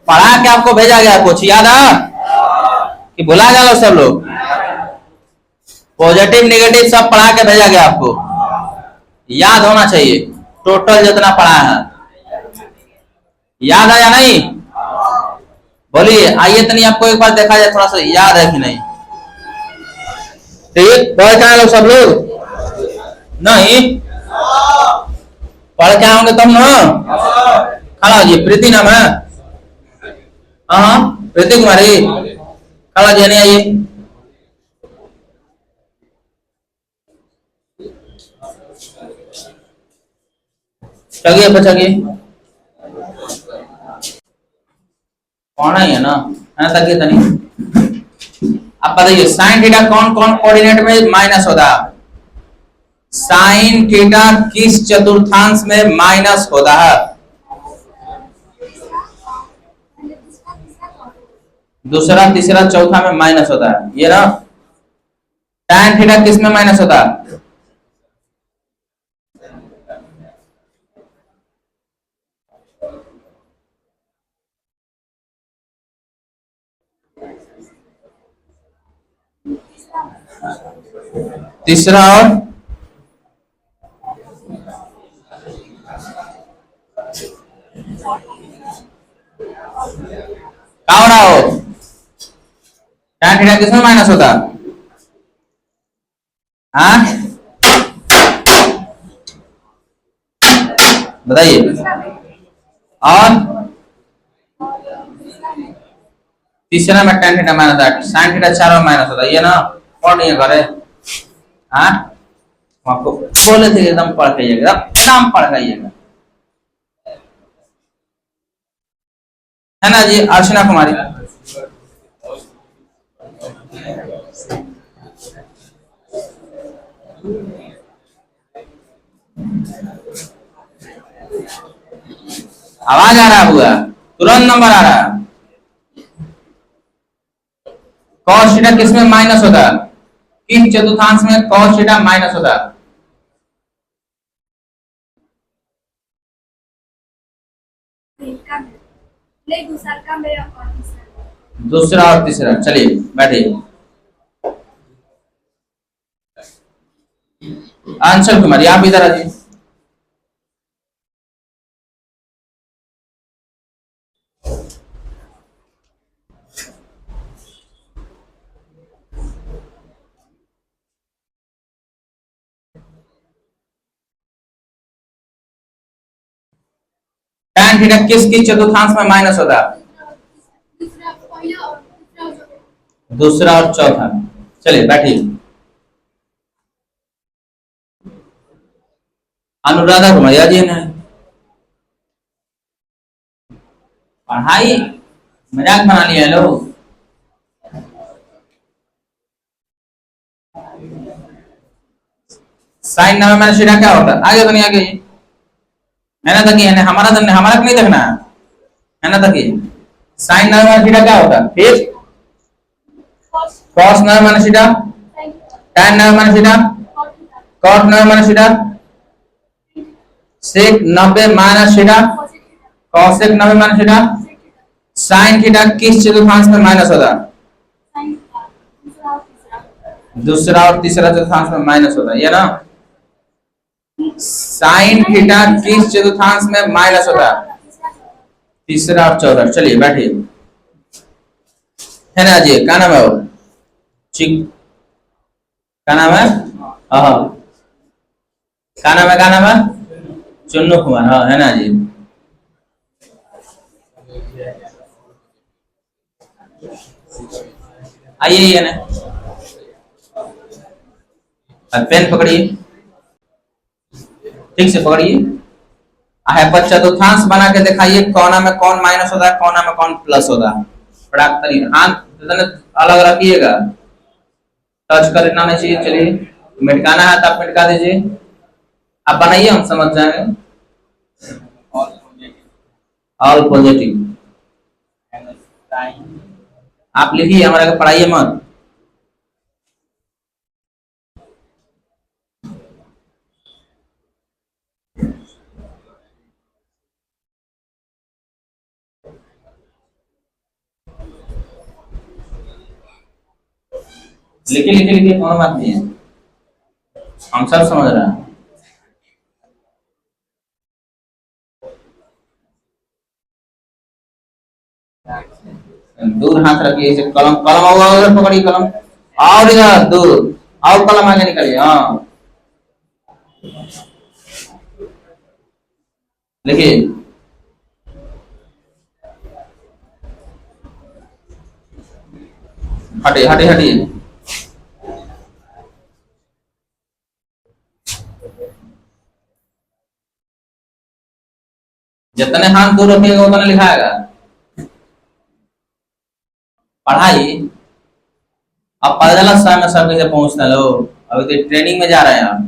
पढ़ा के आपको भेजा गया कुछ याद है कि भुला जा लो सब लोग? पॉजिटिव नेगेटिव सब पढ़ा के भेजा गया आपको, याद होना चाहिए टोटल जितना पढ़ा है। याद है या नहीं? बोलिए, आइए तनी आपको एक बार देखा जाए थोड़ा सा याद है कि नहीं। ठीक, पढ़ के आए लोग सब लोग? नहीं पढ़ के आओगे तुम ना? खड़ा होइए। प्रीति नाम है? हाँ प्रीति कुमारी, खड़ा जी, नहीं आइए। चलिए बच्चा पढ़ना ही है ना, है तक तनी। अब बताइए साइन थीटा कौन कौन कोऑर्डिनेट में माइनस होता है? साइन थीटा किस चतुर्थांश में माइनस होता है? दूसरा तीसरा चौथा में माइनस होता है, ये ना। tan थीटा किस में माइनस होता है? तीसरा और कहा हो रहा हो? tan थीटा किस में माइनस होता है? हाँ बताइए। और तीसरा में tan थीटा माइनस होता है, sin थीटा चारों में माइनस होता है, ये ना। कौन नहीं है घरे? हाँ आपको बोले थे एकदम पढ़ के आइएगा, एकदम पढ़ के आइएगा, है ना जी। अर्चना कुमारी, आवाज आ रहा हुआ? तुरंत नंबर आ रहा है। cos थीटा किस में माइनस होता है? किस चतुर्थांश में cos थीटा माइनस होता है? दूसरा और तीसरा। चलिए बैठिए। आंसर कुमारी आप इधर आ जाइए। tan थीटा किस किस चतुर्थांश में माइनस होता है? दूसरा और चौथा। चलिए बैठिए। अनुराधा कुमारी जी ने पढ़ाई मजाक बना लिया लोग। साइन नाम मैंने सीधा क्या होता है? आगे बनी आगे, है ना तकी, है हमारा तो हमारा नहीं देखना है ना तकी। साइन नाम मैंने सीधा क्या होता है? फिर cos नाम मैंने सीधा, tan नाम मैंने सीधा, cot नाम मैंने सीधा, sec 90 minus theta, cosec 90 minus theta. Sine theta किस चतुर्थांश में माइनस होता है? दूसरा और तीसरा चतुर्थांश में माइनस होता है, ये ना। साइन थीटा किस चतुर्थांश में माइनस होता है? तीसरा और चौथा। चलिए बैठिए, है ना जी। क्या नाम है वो? चिक, क्या नाम है? हाँ क्या नाम है? क्या नाम है? चुन्नू कुमार, हाँ है ना जी। आइए ये ना, पेन पकड़िए, ठीक से पकड़िए। है चतुर्थांश बना के दिखाइए, कोना में कौन माइनस होता है, कोना में कौन प्लस होता है। हाथ अलग रखिएगा, टच करना नहीं चाहिए। चलिए मिटकाना है तो आप मिटका दीजिए, आप बनाइए, हम समझ जाएंगे। ऑल पॉजिटिव आप लिखिए, हमारा पढ़ाइए मत। लिखिए लिखिए लिखिए, कोनो बात नहीं है, हम सब समझ रहे हैं। दूर हाथ रखिए, इसे कलम कलम और पकड़िए कलम, और इधर दूर, और कलम आगे निकालिए, हाँ लिखिए। हटिए हटिए हटिए, जितने हाथ दूर रखिएगा उतने लिखाएगा। पढ़ाई अब पता चला समय सब कैसे पहुंचना लो, अभी तो ट्रेनिंग में जा रहे हैं आप,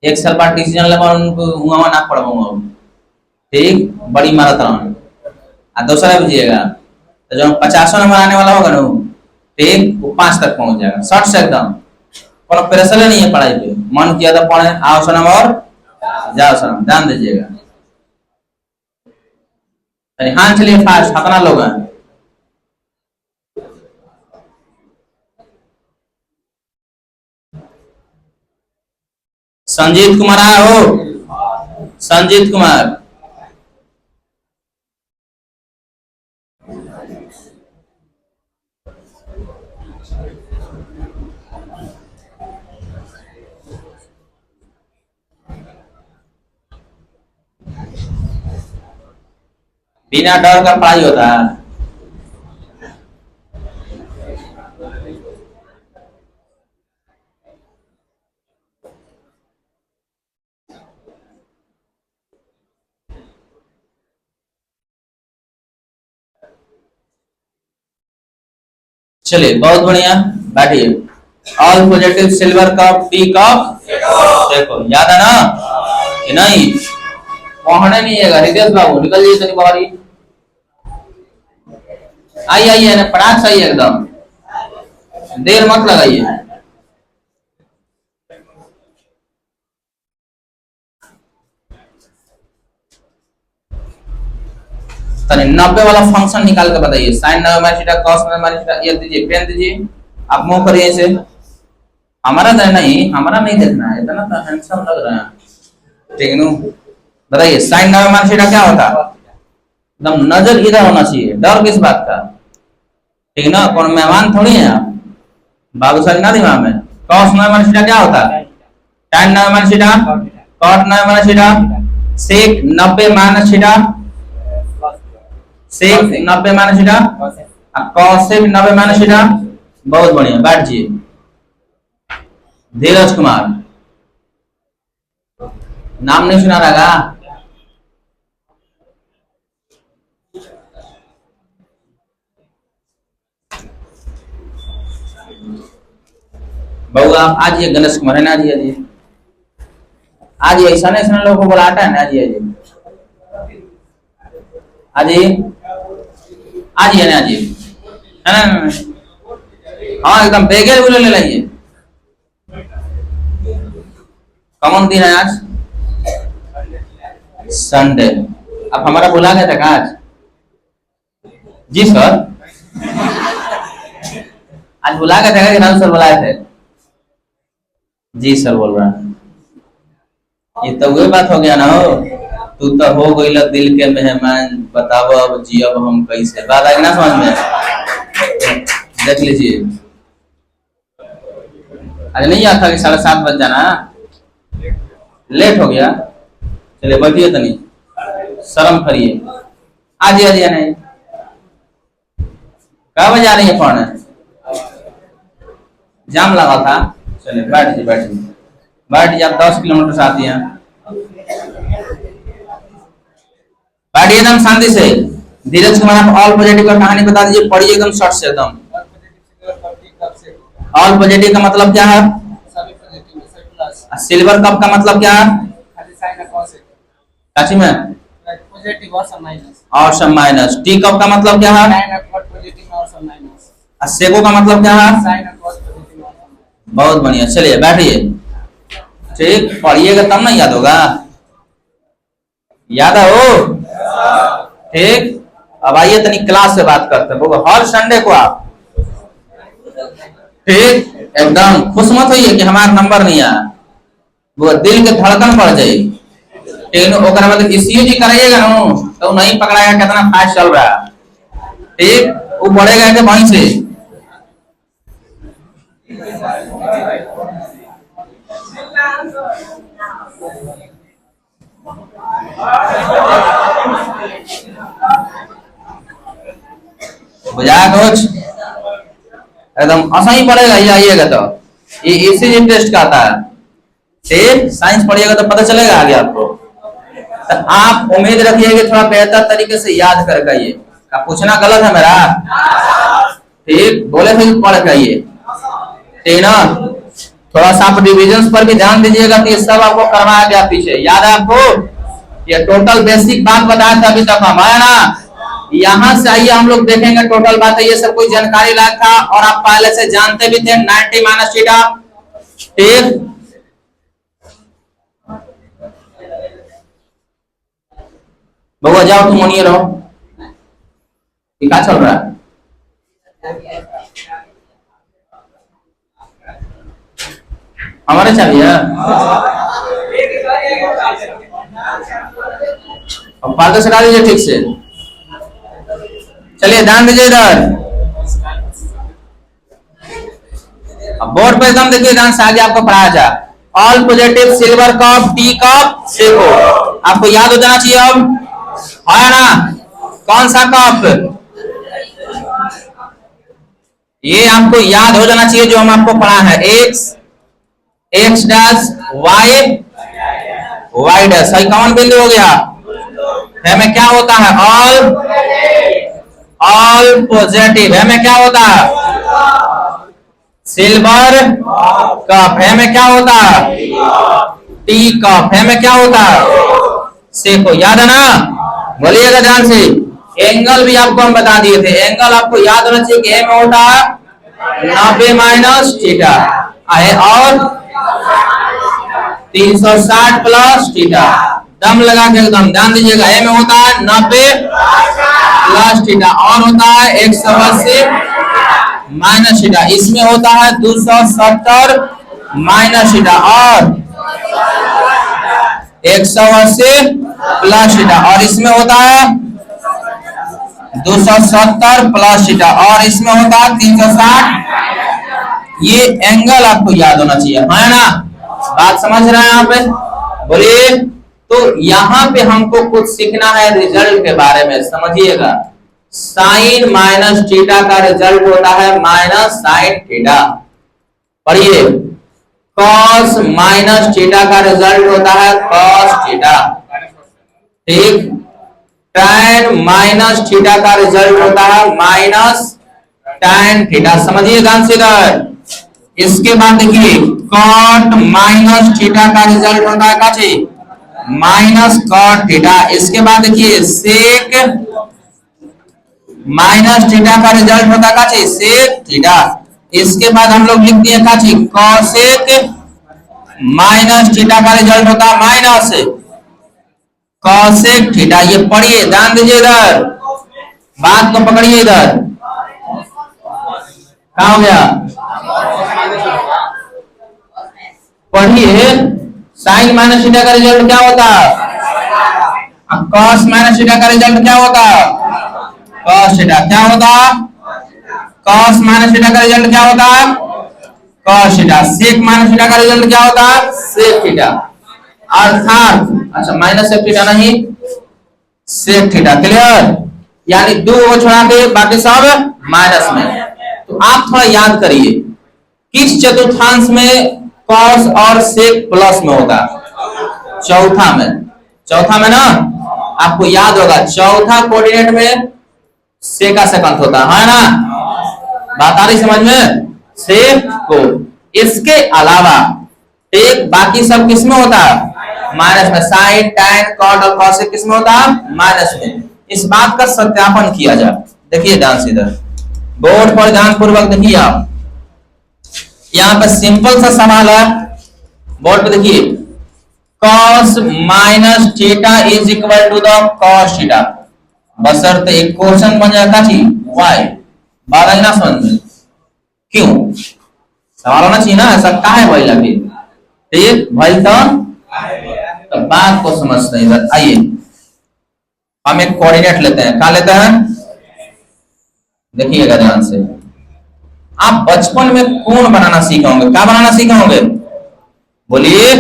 एक साल बाद डिसीजन लेवा उनको हुआ ना पड़वा, ठीक बड़ी माराथन। और दूसरा बुझिएगा, तो जो 50 नंबर आने वाला होगा ना, ठीक वो 5 तक पहुंच जाएगा, शॉर्ट से एकदम, कोनो प्रेशर नहीं है पढ़ाई पे, मन किया तो पढ़े, आओ सनम और जाओ सनम, ध्यान दीजिएगा। हाँ चलिए फास्ट, कितना लोग हैं? संजीत कुमार आया हो, संजीत कुमार, बिना डर का पढ़ाई होता है। चलिए बहुत बढ़िया, बैठिए। All positive silver cup tea cup, देखो याद है ना कि नहीं? पढ़ने नहीं है रितेश बाबू, निकल जाइए तनी बाहर ही, आइए आइए ना, पढ़ाक सही एकदम, देर मत लगाइए। तनी 90 वाला फंक्शन निकाल के बताइए, sine 90 minus theta, cos 90 minus theta, ये दीजिए, पेन दीजिए, आप मुंह करिए इसे, हमारा नहीं, हमारा नहीं देखना है, इतना तो हैंडसम लग रहा है, ठीक है नु? बताइए साइन 90 माइनस थीटा क्या होता है? एकदम नजर इधर होना चाहिए, डर किस बात का, ठीक है ना? कौन मेहमान थोड़ी है आप, बाबूशाली ना दिमाग में। कॉस 90 माइनस थीटा क्या होता है? tan 90 minus theta, cot 90 minus theta, sec 90 minus theta, sec 90 minus theta, cosec 90 minus theta. बहुत बढ़िया, बैठ जाइए। धीरज कुमार, नाम नहीं सुना रहेगा? बाबू आप आज ये गणेश कुमार है ना, आजिए आज ऐसा ऐसा लोगों को बुलाता है ना, आजिए आजिए आजिए ना, आजिए है ना, हाँ एकदम बेगे बोले ले लाइए। कौन दिन है आज? संडे। आप हमारा बुला गए थे आज? जी सर, आज बुला गए थे कि सर बुलाए थे? जी सर बोल रहा है। ये तो वही बात हो गया ना, हो तू तो हो गई दिल के मेहमान, बताओ अब जी अब हम कैसे, बात आई ना समझ में? देख लीजिए, आज नहीं आता कि 7:30 बज जाना, लेट हो गया। चलिए बैठिए तनी, शर्म करिए, आज ही नहीं, कब बजे आ रही है पढ़ने? जाम लगा था। चलिए बैठिए बैठिए बैठिए, आप 10 किलोमीटर से आती हैं, बैठिए एकदम शांति से। धीरज कुमार आप ऑल पॉजिटिव का कहानी बता दीजिए, पढ़िए एकदम शॉर्ट से एकदम। ऑल पॉजिटिव का मतलब क्या है? सिल्वर कप का मतलब क्या है? काची में और सब माइनस। टी कप का मतलब क्या है? सेको का मतलब क्या है? बहुत बढ़िया, चलिए बैठिए, ठीक पढ़िएगा तब ना याद होगा, याद है वो, ठीक। अब आइए तनी क्लास से बात करते हैं, हर संडे को आप ठीक, एकदम खुश मत होइए कि हमारा नंबर नहीं आया, वो दिल के धड़कन बढ़ जाए। ठीक, ओकरा मतलब ईसीजी कराइएगा ना तो नहीं पकड़ाएगा कितना फास्ट चल रहा है। ठीक, वो बढ़ेगा कि वहीं से। बुझा कुछ एकदम आसानी पड़ेगा, ये आइएगा तो ये ईसीजी टेस्ट का आता है। ठीक, साइंस पढ़िएगा तो पता चलेगा आगे आपको। तो आप उम्मीद रखिए कि थोड़ा बेहतर तरीके से याद करके आइए। आप पूछना गलत है मेरा? ठीक, बोले थे पढ़ के आइए। ठीक ना, थोड़ा सा आप डिविजन्स पर भी ध्यान दीजिएगा कि सब आपको करवाया गया पीछे, याद है आपको? ये टोटल बेसिक बात बताया था अभी तक हम, है ना? यहाँ से आइए हम लोग देखेंगे टोटल बात है, ये सब कोई जानकारी लायक था और आप पहले से जानते भी थे 90 माइनस थीटा। ठीक, बउआ जाओ तुम मोनिए रहो, क्या चल रहा है? हमारे चाहिए अब फालतू से डाल दीजिए ठीक से। चलिए ध्यान दीजिए इधर, अब बोर्ड पे एकदम देखिए ध्यान से, आगे आपको पढ़ाया जाए। All positive silver cup tea cup Seiko, आपको याद हो जाना चाहिए अब, है ना? कौन सा कप? ये आपको याद हो जाना चाहिए जो हम आपको पढ़ा है, x dash y y dash. सही कौन बिंदु हो गया? में क्या होता है? All positive. है में क्या होता है? Silver cup. है में क्या होता है? Tea cup. है में क्या होता है? सेको। याद है ना? बोलिएगा ध्यान से। एंगल भी आपको हम बता दिए थे, एंगल आपको याद होना चाहिए कि में होता है 90 माइनस थीटा और 360 प्लस थीटा। दम लगा के एकदम ध्यान दीजिएगा, ए में होता है 90 प्लस थीटा और होता है 180 माइनस थीटा। इसमें होता है 270 माइनस थीटा और 180 प्लस थीटा और इसमें होता है 270 प्लस थीटा और इसमें होता है 360। ये एंगल आपको याद होना चाहिए, है ना? बात समझ रहे हैं आप? बोलिए। तो यहाँ पे हमको कुछ सीखना है रिजल्ट के बारे में, समझिएगा। साइन माइनस थीटा का रिजल्ट होता है माइनस साइन थीटा। पढ़िए, कॉस माइनस थीटा का रिजल्ट होता है कॉस थीटा। ठीक, tan माइनस थीटा का रिजल्ट होता है माइनस tan थीटा। समझिए ध्यान से इधर। इसके बाद देखिए, cot माइनस थीटा का रिजल्ट होता है काची माइनस cot थीटा। इसके बाद देखिए, sec माइनस थीटा का रिजल्ट होता है काची sec थीटा। इसके बाद हम लोग लिख दिए काची cosec माइनस थीटा का रिजल्ट होता है माइनस cosec थीटा। ये पढ़िए, ध्यान दीजिए इधर, बात को पकड़िए इधर। कहाँ हो गया? पढ़िए, साइन माइनस थीटा का रिजल्ट क्या होता है? कॉस माइनस थीटा का रिजल्ट क्या होता है? Cos theta. क्या होता है? कॉस माइनस थीटा का रिजल्ट क्या होता है? Cos theta. Sec minus theta का रिजल्ट क्या होता है? Sec theta. अर्थात अच्छा माइनस सेक थीटा नहीं, सेक थीटा। क्लियर? यानी दो छोड़ा के बाकी सब माइनस में। तो आप थोड़ा याद करिए, किस चतुर्थांश में कॉस और सेक प्लस में होगा? चौथा में। चौथा में ना, आपको याद होगा चौथा कोऑर्डिनेट में सेक का सेकंड होता है ना? बात आ रही समझ में? सेक को। इसके अलावा एक बाकी सब किस में होता है? माइनस में। साइन टैन कॉट और कॉसेक किस में होता है? माइनस में। इस बात का सत्यापन किया जाए। देखिए ध्यान से इधर बोर्ड पर ध्यान पूर्वक देखिए आप, यहाँ पर सिंपल सा सवाल है, बोर्ड पे देखिए, cos minus theta is equal to the cos theta. बशर्ते एक क्वेश्चन बन जाता थी वाई, बात आई ना समझ में? क्यों? सवाल होना चाहिए ना, ऐसा का है भाई लगे ठीक भाई तो बात को समझते हैं। इधर आइए हम एक कोऑर्डिनेट लेते हैं, क्या लेते हैं देखिएगा ध्यान से। आप बचपन में कौन बनाना सीखे होंगे, क्या बनाना सीखे होंगे बोलिए,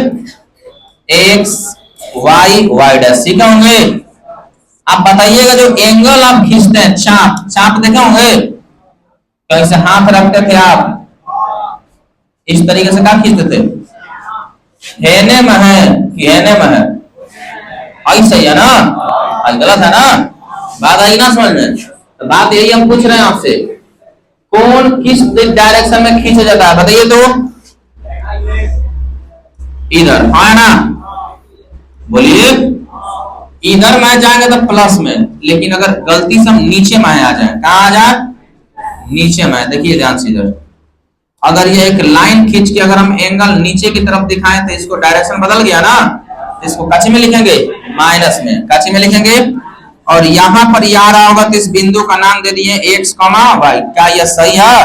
एक्स वाई वाई डैश सीखे होंगे। आप बताइएगा जो एंगल आप खींचते हैं, चाप चाप देखे होंगे, कहीं से हाथ रखते थे आप इस तरीके से क्या खींचते थे, हेने में है कि हेने में है, आई सही है ना, आई गलत है ना, बात आई ना समझ में। तो बात यही हम पूछ रहे हैं आपसे, कौन किस डायरेक्शन में खींचा जाता है बताइए तो, इधर है ना, बोलिए इधर में जाएंगे तो प्लस में, लेकिन अगर गलती से हम नीचे में आ जाए, कहा आ जाए नीचे में, देखिए ध्यान से इधर अगर ये एक लाइन खींच के अगर हम एंगल नीचे की तरफ दिखाएं तो इसको डायरेक्शन बदल गया ना, इसको काची में लिखेंगे माइनस में, काची में लिखेंगे। और यहाँ पर ये आ रहा होगा तो इस बिंदु का नाम दे दिए एक्स कॉमा वाई, क्या यह सही है,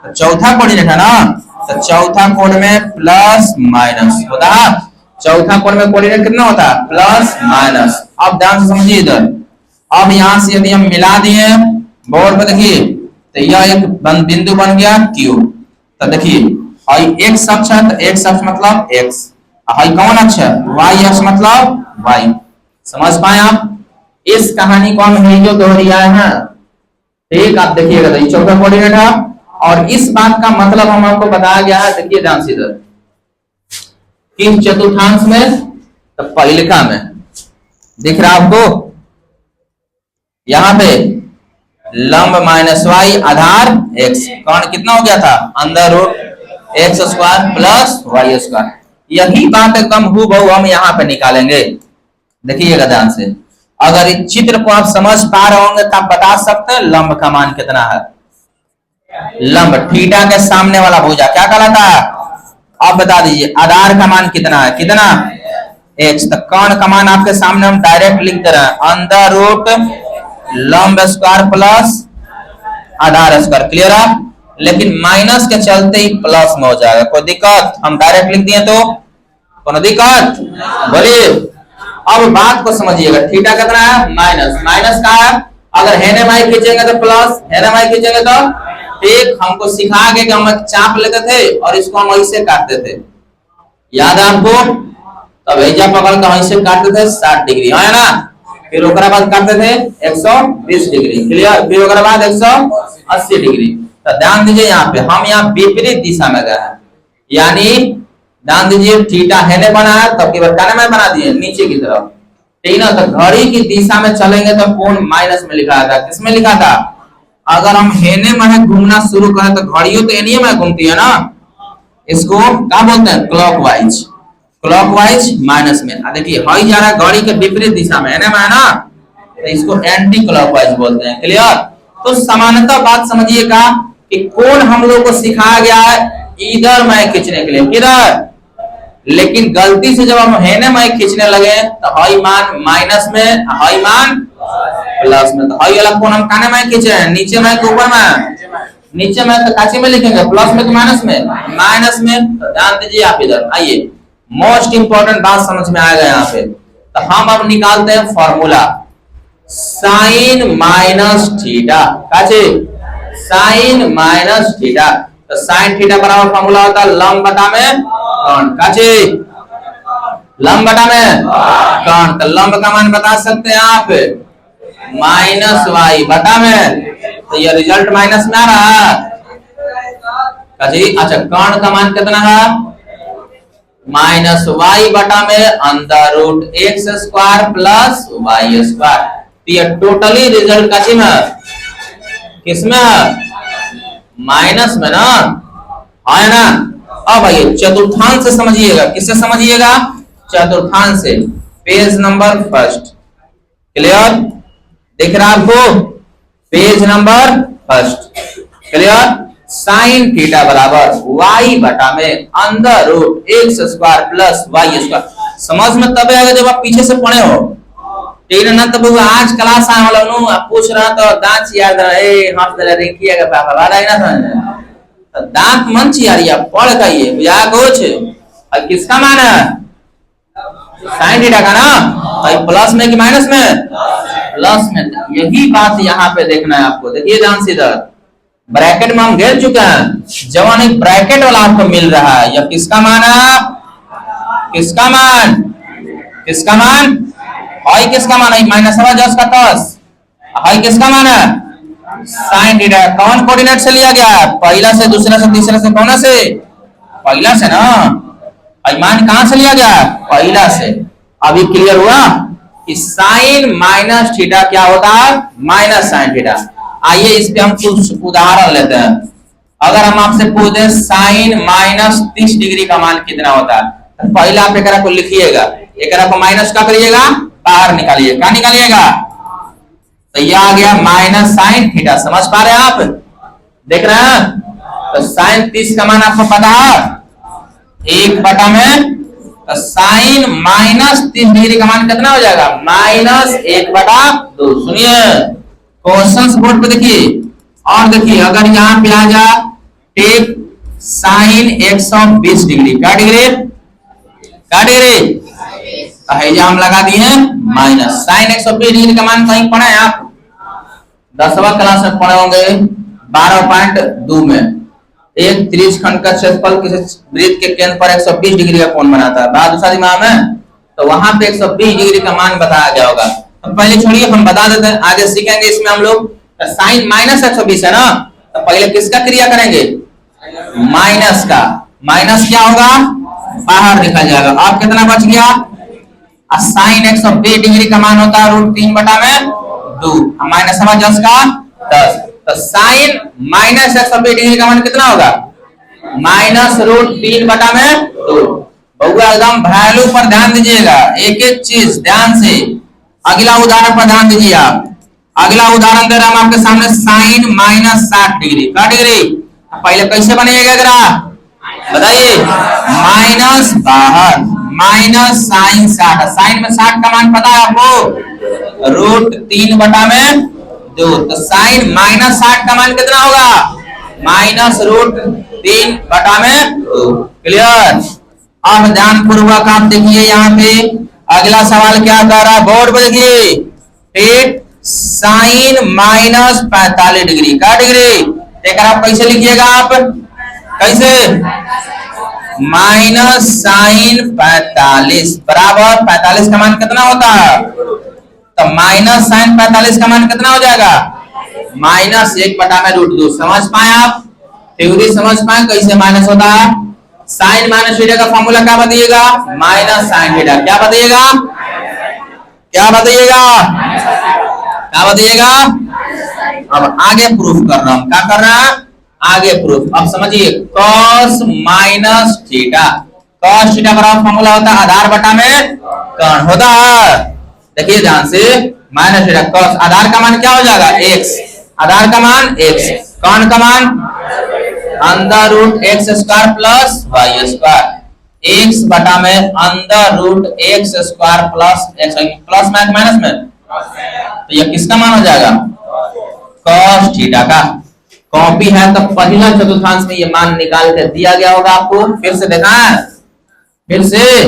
तो चौथा कोऑर्डिनेट है ना, तो चौथा कोड में प्लस माइनस होता है, चौथा कोड में कोऑर्डिनेट कितना होता है प्लस माइनस। अब ध्यान से समझिए इधर, अब यहाँ से यदि हम मिला दिए बोर्ड पे देखिए तो यह एक बिंदु बन गया क्यू, तो देखिए हाई एक्स अक्ष है तो एक्स अक्ष मतलब एक्स, हाई कौन अक्ष है वाई अक्ष मतलब वाई। समझ पाए आप, इस कहानी को हम जो दोहराए हैं ठीक, आप देखिएगा तो चौथा कोऑर्डिनेट है, और इस बात का मतलब हम आपको बताया गया है, देखिए ध्यान से इधर किस चतुर्थांश में, तो पहिलिका में दिख रहा आपको, यहां पे लंब माइनस वाई आधार एक्स, कौन कितना हो गया था अंदर root x square plus y square. यही बात एकदम हूबहू हम यहाँ पे निकालेंगे, देखिएगा ध्यान से। अगर इस चित्र को आप समझ पा रहे होंगे तो आप बता सकते हैं लंब का मान कितना है, लंब थीटा के सामने वाला भुजा क्या कहलाता है, आप बता दीजिए आधार का मान कितना है, कितना एक्स, तो कौन का मान आपके सामने हम डायरेक्ट लिख दे रहे हैं अंदर रूट लंब स्क्वायर प्लस आधार स्क्वायर, क्लियर है। लेकिन माइनस के चलते ही प्लस में हो जाएगा, कोई दिक्कत, हम डायरेक्ट लिख दिए तो कोई दिक्कत बोलिए। अब बात को समझिएगा, थीटा कितना है माइनस, माइनस का है, अगर हेने माई खींचेंगे तो प्लस, हेने माई खींचेंगे तो ठीक, हमको सिखा के कि हम चाप लेते थे और इसको हम ऐसे काटते थे, याद है आपको, तब ऐजा पकड़ के ऐसे काटते थे 60 डिग्री है ना, फिर ओकरा बाद काटते थे 120 डिग्री, क्लियर, फिर ओकरा बाद 180 डिग्री। तो ध्यान दीजिए यहाँ पे हम यहाँ विपरीत दिशा में गए हैं, यानी ध्यान दीजिए थीटा हेने बना है तब केवल काने में बना दिए नीचे की तरफ, ठीक ना, तो घड़ी की दिशा में चलेंगे तो कोण माइनस में लिखा था, किसमें लिखा था, अगर हम हेने में घूमना शुरू करें तो घड़ियों तो एनिये में घूमती है ना, इसको क्या बोलते हैं क्लॉकवाइज, क्लॉकवाइज माइनस में। देखिए हई जा रहा है घड़ी के विपरीत दिशा में, है ना, तो इसको एंटी क्लॉकवाइज बोलते हैं, क्लियर। तो सामान्यतः बात समझिएगा कि कोण हम लोग को सिखाया गया है इधर मैं खींचने के लिए, किधर, लेकिन गलती से जब हम हेने में खींचने लगे तो हाई मान माइनस में, हाई मान प्लस में, तो हाई वाला कोण हम काने में खींचे हैं, नीचे में के ऊपर में, नीचे में तो काचे में लिखेंगे प्लस में कि माइनस में, माइनस में। तो ध्यान दीजिए आप इधर आइए, मोस्ट इंपॉर्टेंट बात समझ में आएगा यहाँ पे, तो हम अब निकालते हैं फॉर्मूला साइन माइनस थीटा, काचे साइन माइनस थीटा, तो साइन थीटा बराबर फॉर्मूला होता है लंब बटा में कौन, काचे लंब बटा में कौन, तो लंब का मान बता सकते हैं आप माइनस वाई बटा में, तो ये रिजल्ट माइनस में आ रहा है काचे। अच्छा कौन का मान कितना है माइनस वाई बटा में अंदर root x square plus y square, तो ये टोटली रिजल्ट काची में, किसमें है माइनस में ना, है ना। अब आइए चतुर्थांश से समझिएगा, किससे समझिएगा चतुर्थांश से, पेज नंबर फर्स्ट, क्लियर, दिख रहा आपको page number first, clear. Sine theta बराबर वाई बटा में अंदर root x square plus y square, समझ में तब आएगा जब आप पीछे से पढ़े हो, ठीक है ना। तब आज क्लास आए वाला नु आप पूछ रहा तो दांत याद है हाथ दे रखिएगा पापा वाला है ना समझ, तो दांत मन चियारिया पढ़ कहिए बुझा कुछ। और किसका मान है साइन थीटा का ना, और प्लस में कि माइनस में, प्लस में। यही बात यहाँ पे देखना है आपको। देखिए ध्यान से इधर ब्रैकेट में हम घेर चुके हैं, जवान एक ब्रैकेट वाला आपको मिल रहा है। यह किसका मान है, किसका मान, किसका मान, हाई किसका मान है माइनस है जस का तस, हाई किसका मान है साइन थीटा। कौन कोऑर्डिनेट से लिया गया, पहला से, दूसरा से, तीसरा से, कौन से, पहला से ना। मान कहां से लिया गया, पहला से। अभी क्लियर हुआ कि साइन माइनस थीटा क्या होता है, माइनस साइन थीटा। आइए इस पे हम कुछ उदाहरण लेते हैं। अगर हम आपसे पूछ दें साइन माइनस 30 डिग्री का मान कितना होता है, तो पहले आप एकरा को लिखिएगा, एकरा को माइनस का करिएगा, बाहर निकालिए, क्या निकालिएगा, तो यह आ गया माइनस साइन थीटा। समझ पा रहे हैं आप, देख रहे हैं। तो साइन 30 का मान आपको पता है 1 में, तो साइन माइनस 30 डिग्री का मान कितना हो जाएगा, -1/2। सुनिए क्वेश्चन बोर्ड पे देखिए, और देखिए अगर यहाँ पे आ जा टेक साइन 120 डिग्री, क्या डिग्री, क्या डिग्री, हम लगा दिए माइनस साइन 120 डिग्री का मान कहीं पढ़े आप, 10वां क्लास में पढ़े होंगे 12.2 में। एक त्रिज्यखंड का क्षेत्रफल किसी वृत्त के केंद्र पर 120 डिग्री का कोण बनाता है, बात दूसरा दिमाग में, तो वहां पे 120 डिग्री का मान बताया गया होगा। तो पहले छोड़िए हम बता देते हैं, आगे सीखेंगे इसमें हम लोग। साइन माइनस 120 है ना, तो पहले किसका क्रिया करेंगे, माइनस का। माइनस क्या होगा, बाहर निकल जाएगा। अब कितना बच गया, साइन 120 डिग्री का मान होता है √3/2, माइनस समझ 10 का 10। तो साइन माइनस 120 डिग्री का मान कितना होगा, -√3/2। बहुआ एकदम वैल्यू पर ध्यान दीजिएगा, एक एक चीज ध्यान से। अगला उदाहरण पर ध्यान दीजिए आप। अगला उदाहरण दे रहा हम आपके सामने, साइन -60 डिग्री, क्या डिग्री, पहले कैसे बनेगा ग्राफ बताइए, माइनस बाहर, माइनस साइन 60, साइन में 60 का मान पता है आपको, √3/2। तो साइन -60 का मान कितना होगा, -√3/2। क्लियर। अब ध्यान पूर्वक आप देखिए यहाँ पे अगला सवाल क्या कर रहा है, बोर्ड पर देखिए, टेक साइन -45 डिग्री, क्या डिग्री, देखकर आप कैसे लिखिएगा, आप कैसे, माइनस साइन 45 बराबर 45 का मान कितना होता है, तो माइनस साइन 45 का मान कितना हो जाएगा, -1/√2। समझ पाए आप, थ्योरी समझ पाए कैसे माइनस होता है। साइन माइनस थीटा का फॉर्मूला क्या बताइएगा, माइनस साइन थीटा, क्या बताइएगा, क्या बताइएगा, क्या बताइएगा। अब आगे प्रूफ कर रहा हूं, क्या कर रहा है, आगे प्रूफ। अब समझिए cos minus theta, cos theta बराबर फॉर्मूला होता है आधार बटा में कर्ण होता है। देखिए ध्यान से, माइनस थीटा cos, आधार का मान क्या हो जाएगा x, आधार का मान x, कर्ण का मान √x² प्लस y², x बटा में √x² प्लस x, प्लस में माइनस में, तो यह किसका मान हो जाएगा, cos थीटा का। कॉपी है तो पहला चतुर्थांश में ये मान निकाल के दिया गया होगा आपको, फिर से देखा है, फिर से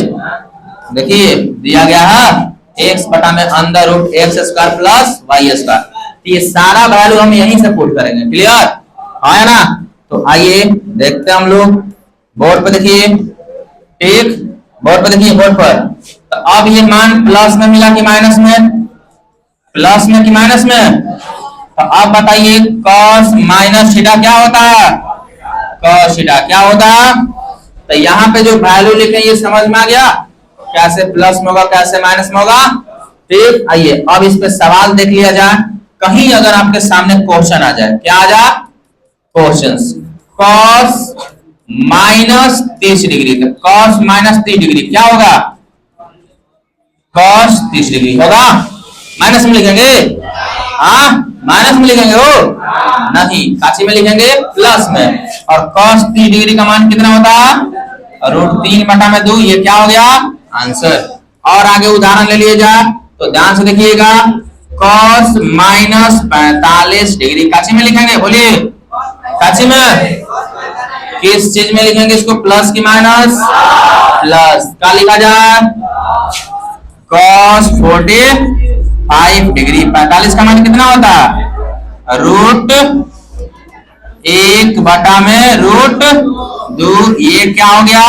देखिए दिया गया है x बटा में √x² प्लस y²। ये सारा वैल्यू हम यहीं से पुट करेंगे, क्लियर है ना। तो आइए देखते हैं हम लोग, बोर्ड पे देखिए, ठीक, बोर्ड पे देखिए, बोर्ड पर। तो अब ये मान प्लस में मिला कि माइनस में, प्लस में कि माइनस में, तो अब बताइए cos माइनस थीटा क्या होता है, cos थीटा क्या होता है। तो यहाँ पे जो वैल्यू लिखे ये समझ में आ गया, कैसे प्लस में होगा कैसे माइनस में होगा, ठीक। आइए अब इस पे सवाल देख लिया जाए, कहीं अगर आपके सामने क्वेश्चन आ जाए, क्या आ जाए, क्वेश्चन cos -30 डिग्री, तो cos -30 डिग्री क्या होगा, cos 30 डिग्री होगा, माइनस में लिखेंगे, हाँ माइनस में लिखेंगे हो नहीं, काची में लिखेंगे प्लस में। और cos 30 डिग्री का मान कितना होता है, √3/2। ये क्या हो गया, आंसर। और आगे उदाहरण ले लिए जाए तो ध्यान से देखिएगा, cos -45 डिग्री काची में लिखेंगे, बोलिए काची में, किस चीज में लिखेंगे इसको, प्लस की माइनस, प्लस का लिखा जाए cos 45 डिग्री। 45 का मान कितना होता है, रूट 1 बटा में रूट 2। ये क्या हो गया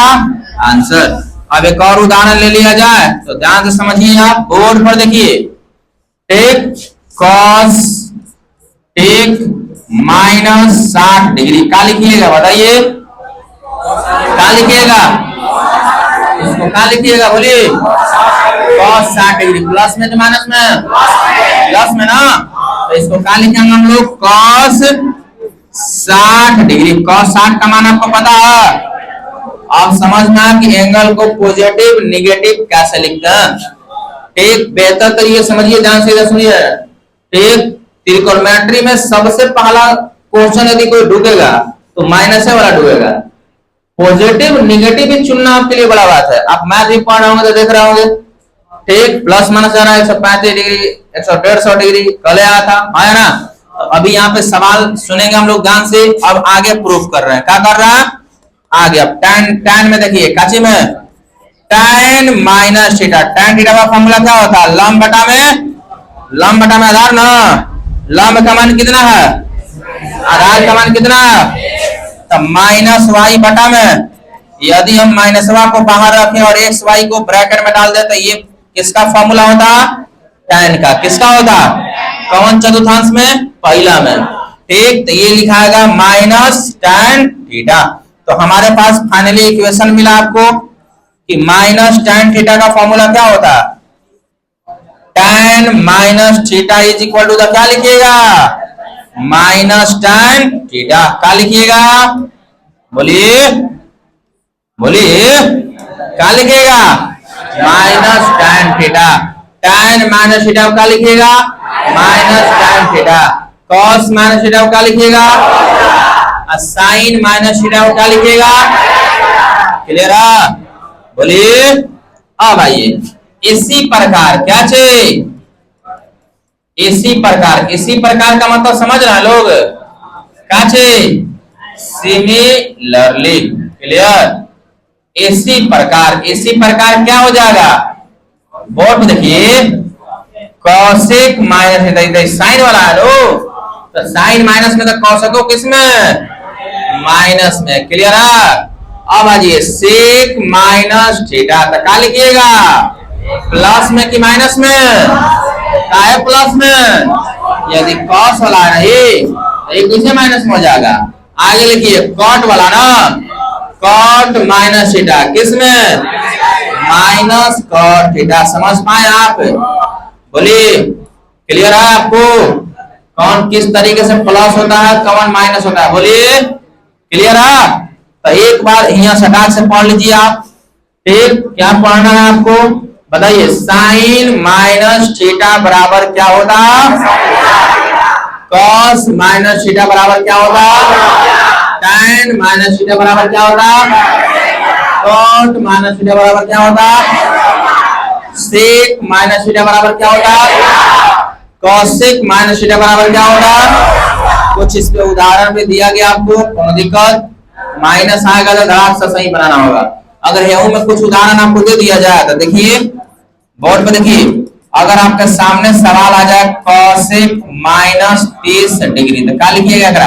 आंसर। अब एक और उदाहरण ले लिया जाए तो ध्यान से समझिए, आप बोर्ड पर देखिए, टेक cos माइनस 60 डिग्री का लिखिएगा, बताइए क्या लिखिएगा, इसको क्या लिखिएगा बोलिए, cos 60 डिग्री। प्लस में तो माइनस में, प्लस में ना, तो इसको क्या लिखेंगे हम लोग, cos 60 डिग्री। cos 60 का मान आपको पता है। आप समझना कि एंगल को पॉजिटिव निगेटिव कैसे लिखते हैं। एक बेहतर तरीके समझिए, ध्यान से सुनिए। एक त्रिकोणमिति में सबसे पहला क्वेश्चन यदि कोई ढूंढेगा तो माइनस वाला ढूंढेगा। पॉजिटिव निगेटिव भी चुनना आपके लिए बड़ा बात है। आप मैथ भी पढ़ रहे होंगे तो देख रहे होंगे, ठीक, प्लस माइनस आ रहा है 135 डिग्री 150 डिग्री कल आया था, आया ना। तो अभी यहाँ पे सवाल सुनेंगे हम लोग ध्यान से। अब आगे प्रूफ कर रहे हैं, क्या कर रहा है आगे। अब tan में देखिए, काची में tan minus theta. tan theta का फॉर्मूला क्या होता है, लंब बटा में आधार ना। लंब का मान कितना है, आधार का मान कितना है, तो माइनस वाई बटा में। यदि हम माइनस वाई को बाहर रखें और एक्स वाई को ब्रैकेट में डाल दे तो ये किसका फॉर्मूला होता, tan का। किसका होता, कौन चतुर्थांश में, पहला में, ठीक। तो ये लिखाएगा माइनस tan थीटा। तो हमारे पास फाइनली इक्वेशन मिला आपको कि माइनस tan थीटा का फॉर्मूला क्या होता है, tan minus theta is equal to the क्या लिखिएगा, माइनस tan थीटा। क्या लिखिएगा, बोलिए बोलिए, क्या लिखिएगा, minus tan theta. tan minus theta क्या लिखिएगा, minus tan theta. cos minus theta क्या लिखिएगा, साइन माइनस थीटा क्या लिखिएगा। क्लियर है, बोलिए। अब आइए इसी प्रकार, क्या चाहिए, इसी प्रकार का मतलब समझ रहे हैं लोग, क्या चाहिए, सिमिलरली। क्लियर, इसी प्रकार क्या हो जाएगा, बोर्ड में देखिए, कॉसेक माइनस थीटा, साइन वाला है लो, तो साइन माइनस में तो कॉसेक किसमें, माइनस में। क्लियर है। अब आइए सेक माइनस थीटा, तो क्या लिखिएगा, प्लस में कि माइनस में, क्या है प्लस में, यदि कॉस वाला है ये किससे माइनस में हो जाएगा। आगे लिखिए कॉट वाला ना, कॉट माइनस थीटा किसमें, माइनस कॉट थीटा। समझ पाए आप, बोलिए क्लियर है आपको, कौन किस तरीके से प्लस होता है, कौन माइनस होता है, बोलिए क्लियर है। तो एक बार यहाँ सटाक से पढ़ लीजिए आप, ठीक। क्या पढ़ना है आपको, बताइए, साइन माइनस थीटा बराबर क्या होता, कॉस माइनस थीटा बराबर क्या होता, tan माइनस थीटा बराबर क्या होता, कॉट माइनस थीटा बराबर क्या होता, सेक माइनस थीटा बराबर क्या होता, कॉसेक माइनस थीटा बराबर क्या होता। कुछ इस पे उदाहरण भी दिया गया आपको, कोनो दिक्कत, माइनस आएगा तो धड़ाक से सही बनाना होगा। अगर यहू में कुछ उदाहरण आपको दे दिया जाए तो देखिए बोर्ड पे देखिए, अगर आपके सामने सवाल आ जाए कॉसेक माइनस 30 डिग्री, तो क्या लिखिएगा, अगर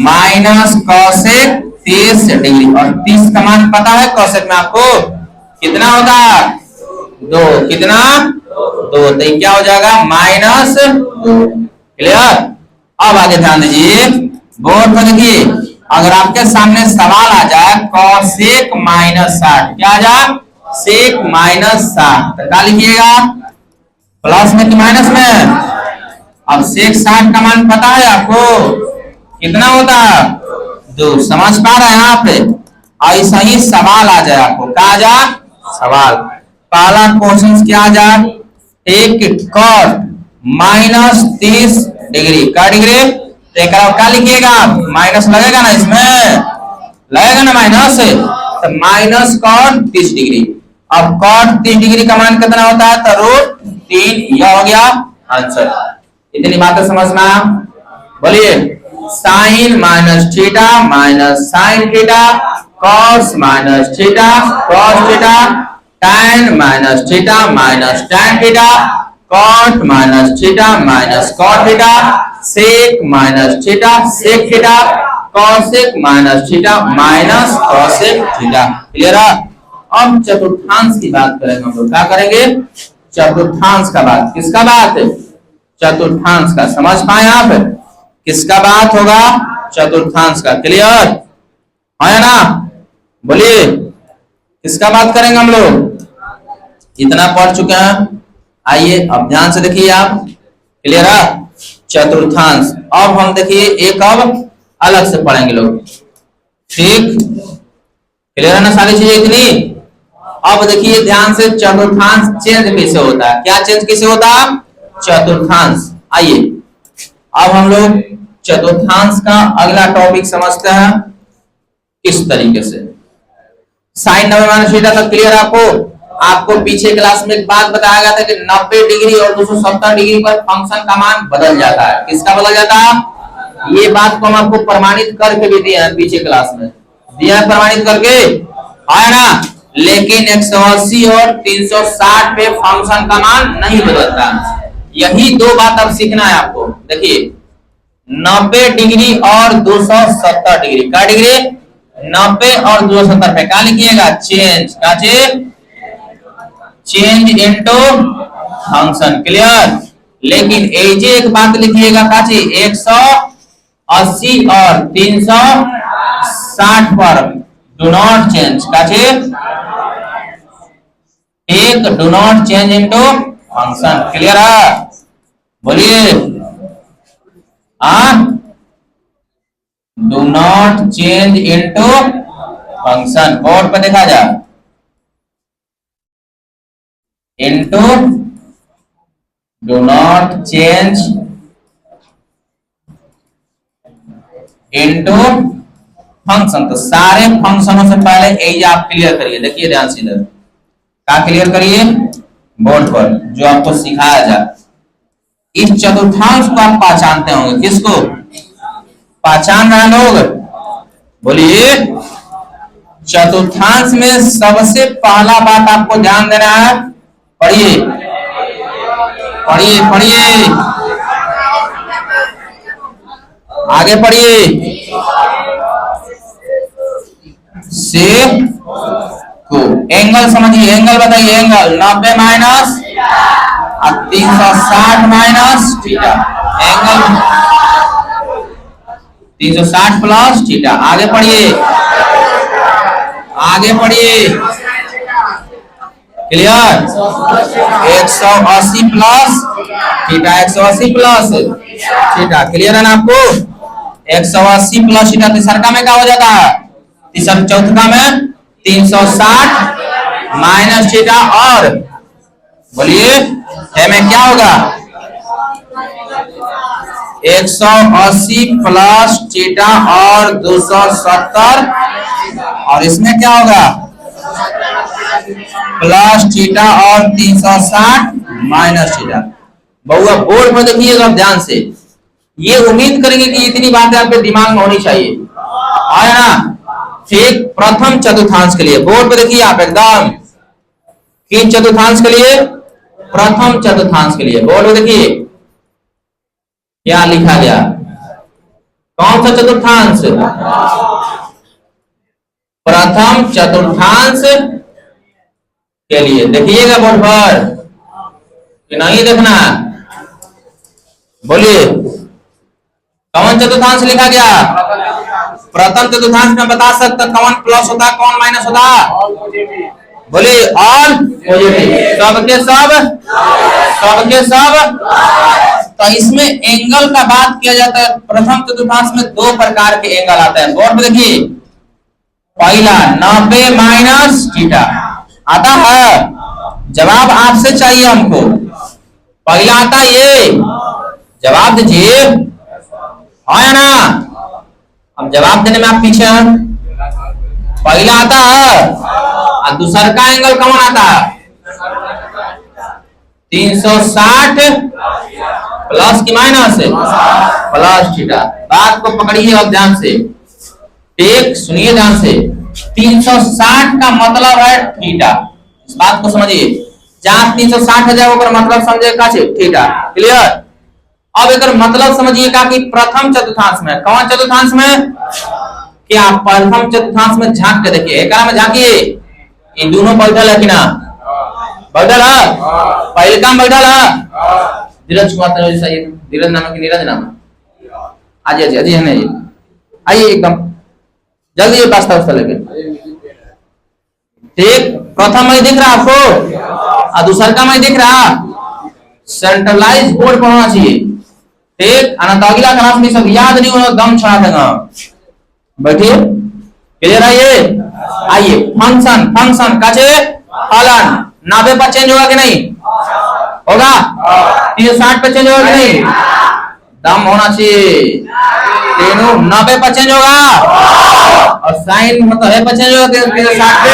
माइनस कॉसेक 30 डिग्री। और 30 का मान पता है कॉसेक में आपको कितना होगा, 2, कितना 2, तो ये क्या हो जाएगा, माइनस 2। क्लियर। अब आगे ध्यान दीजिए, बोर्ड पर देखिए, अगर आपके सामने सवाल आ जाए कॉसेक माइनस 60, क्या आ जाए, सेक माइनस 60, तो क्या लिखिएगा, प्लस में कि माइनस में। अब सेक 60 का मान पता है आपको कितना होता है, 2। समझ पा रहे हैं आप। ऐसा ही सवाल आ जाए आपको, क्या आ जाए सवाल, पहला क्वेश्चन क्या आ जाए, एक कॉट माइनस 30 डिग्री, क्या डिग्री, क्या लिखिएगा, माइनस लगेगा ना, इसमें लगेगा ना माइनस, तो माइनस कॉट 30 डिग्री। अब कॉट 30 डिग्री का मान कितना होता है, तो रूट 3। यह हो गया आंसर। इतनी बातें समझना, बोलिए sine minus theta minus sine theta, cos minus theta cos theta, tan minus theta minus tan theta, cot minus theta minus cot theta, sec minus theta sec theta, cosec minus theta minus cosec theta. Clear है? अब चतुर्थांश की बात करेंगे हम लोग। क्या करेंगे? चतुर्थांश का बात। किसका बात है? चतुर्थांश का। समझ पाए आप? किसका बात होगा? चतुर्थांश का। क्लियर है ना? बोलिए किसका बात करेंगे हम लोग? इतना पढ़ चुके हैं। आइए अब ध्यान से देखिए आप। क्लियर है? चतुर्थांश। अब हम देखिए एक अब अलग से पढ़ेंगे लोग। ठीक, क्लियर है ना सारी चीजें इतनी? अब देखिए ध्यान से, चतुर्थांश चेंज कैसे होता है? क्या चेंज कैसे होता है? चतुर्थांश। आइए अब हम लोग चतुर्थांश का अगला टॉपिक समझते हैं इस तरीके से। साइन 90 माइनस थीटा तक क्लियर आपको? आपको पीछे क्लास में एक बात बताया गया था कि 90 डिग्री और 270 डिग्री पर फंक्शन का मान बदल जाता है। किसका बदल जाता है? ये बात को हम आपको प्रमाणित करके भी दिए हैं, पीछे क्लास में दिया है प्रमाणित करके, है ना? लेकिन 180 और 360 पे फंक्शन का मान नहीं बदलता। यही दो बात अब सीखना है आपको। देखिए 90 डिग्री और 270 डिग्री का डिग्री 90 और 270 पे क्या लिखिएगा? चेंज। क्या change? Change into function. Clear? लेकिन एजे एक बात लिखिएगा काची, 180 और 360 पर डू नॉट चेंज। काची एक do not change into function. Clear है? बोलिए do not change into function. Board पर देखा जा, into do not change into function. तो सारे फंक्शनों से पहले एज आप क्लियर करिए। देखिए ध्यान से इधर क्या क्लियर करिए बोर्ड पर, जो आपको सिखाया जाए। इस चतुर्थांश को आप पहचानते होंगे। किसको पहचान रहे लोग? बोलिए। चतुर्थांश में सबसे पहला बात आपको ध्यान देना है। पढ़िए पढ़िए पढ़िए, आगे पढ़िए। सेक को एंगल समझिए। एंगल बताइए। Angle 90 minus 360 minus theta. Angle 360 plus theta. आगे पढ़िए आगे पढ़िए। Clear? 180 plus theta 180 plus theta. Clear है ना आपको? 180 प्लस थीटा तीसरका में क्या हो जाता है? तीसरा चौथका में 360 माइनस थीटा और बोलिए में क्या होगा? 180 प्लस थीटा और 270 और इसमें क्या होगा? प्लस थीटा और 360 माइनस थीटा। बहुआ बोर्ड पर देखिएगा ध्यान से। ये उम्मीद करेंगे कि इतनी बातें आपके दिमाग में होनी चाहिए, है ना? ठीक, प्रथम चतुर्थांश के लिए बोर्ड पर देखिए आप एकदम। किन चतुर्थांश के लिए? प्रथम चतुर्थांश के लिए बोर्ड पर देखिए क्या लिखा गया। कौन सा चतुर्थांश? प्रथम चतुर्थांश के लिए। देखिएगा बोर्ड पर कि नहीं देखना? बोलिए कौन चतुर्थांश लिखा गया? प्रथम चतुर्थांश में बता सकते कौन प्लस होता है कौन माइनस होता है? बोलिए ऑल पॉजिटिव। सबके सब सबके सब। तो इसमें एंगल का बात किया जाता है। प्रथम चतुर्थांश में दो प्रकार के एंगल आते हैं। बोर्ड पे देखिए। पहला 90 माइनस थीटा आता है। जवाब आपसे चाहिए हमको। पहला आता है ये, जवाब दीजिए, है ना? अब जवाब देने में आप पीछे हैं। पहला आता है और दूसरा का एंगल कौन आता है? 360 प्लस की माइनस है प्लस थीटा। बात को पकड़िए अब ध्यान से, एक सुनिए ध्यान से, 360 का मतलब है थीटा, इस बात को समझिए। जहां 360 है जाएगा मतलब समझेगा थीटा, क्लियर। अब एक मतलब समझिएगा कि प्रथम चतुर्थांश में, कौन चतुर्थांश में, क्या प्रथम चतुर्थांश में झांक के देखिए, एक में झांकिए, ये दोनों बैठल है कि ना, बैठल है, पहले काम बैठल है। धीरज कुमार धीरज नाम की नीरज नाम, आइए आइए आइए नहीं आइए एकदम जल्दी ये पास्ता उस्ता लेके, ठीक। प्रथम में दिख रहा आपको और दूसरा का में दिख रहा, सेंट्रलाइज बोर्ड पर होना चाहिए, ठीक। अनंत अगला क्लास में सब याद नहीं होना, दम छड़ा देगा, बैठिए, क्लियर है ये। आइए फंक्शन, फंक्शन काचे फलन 90 पर चेंज होगा कि नहीं होगा, 360 पे चेंज होगा कि नहीं, दम होना चाहिए, 90 पर चेंज होगा और साइन मतलब है पर चेंज होगा 360 पे,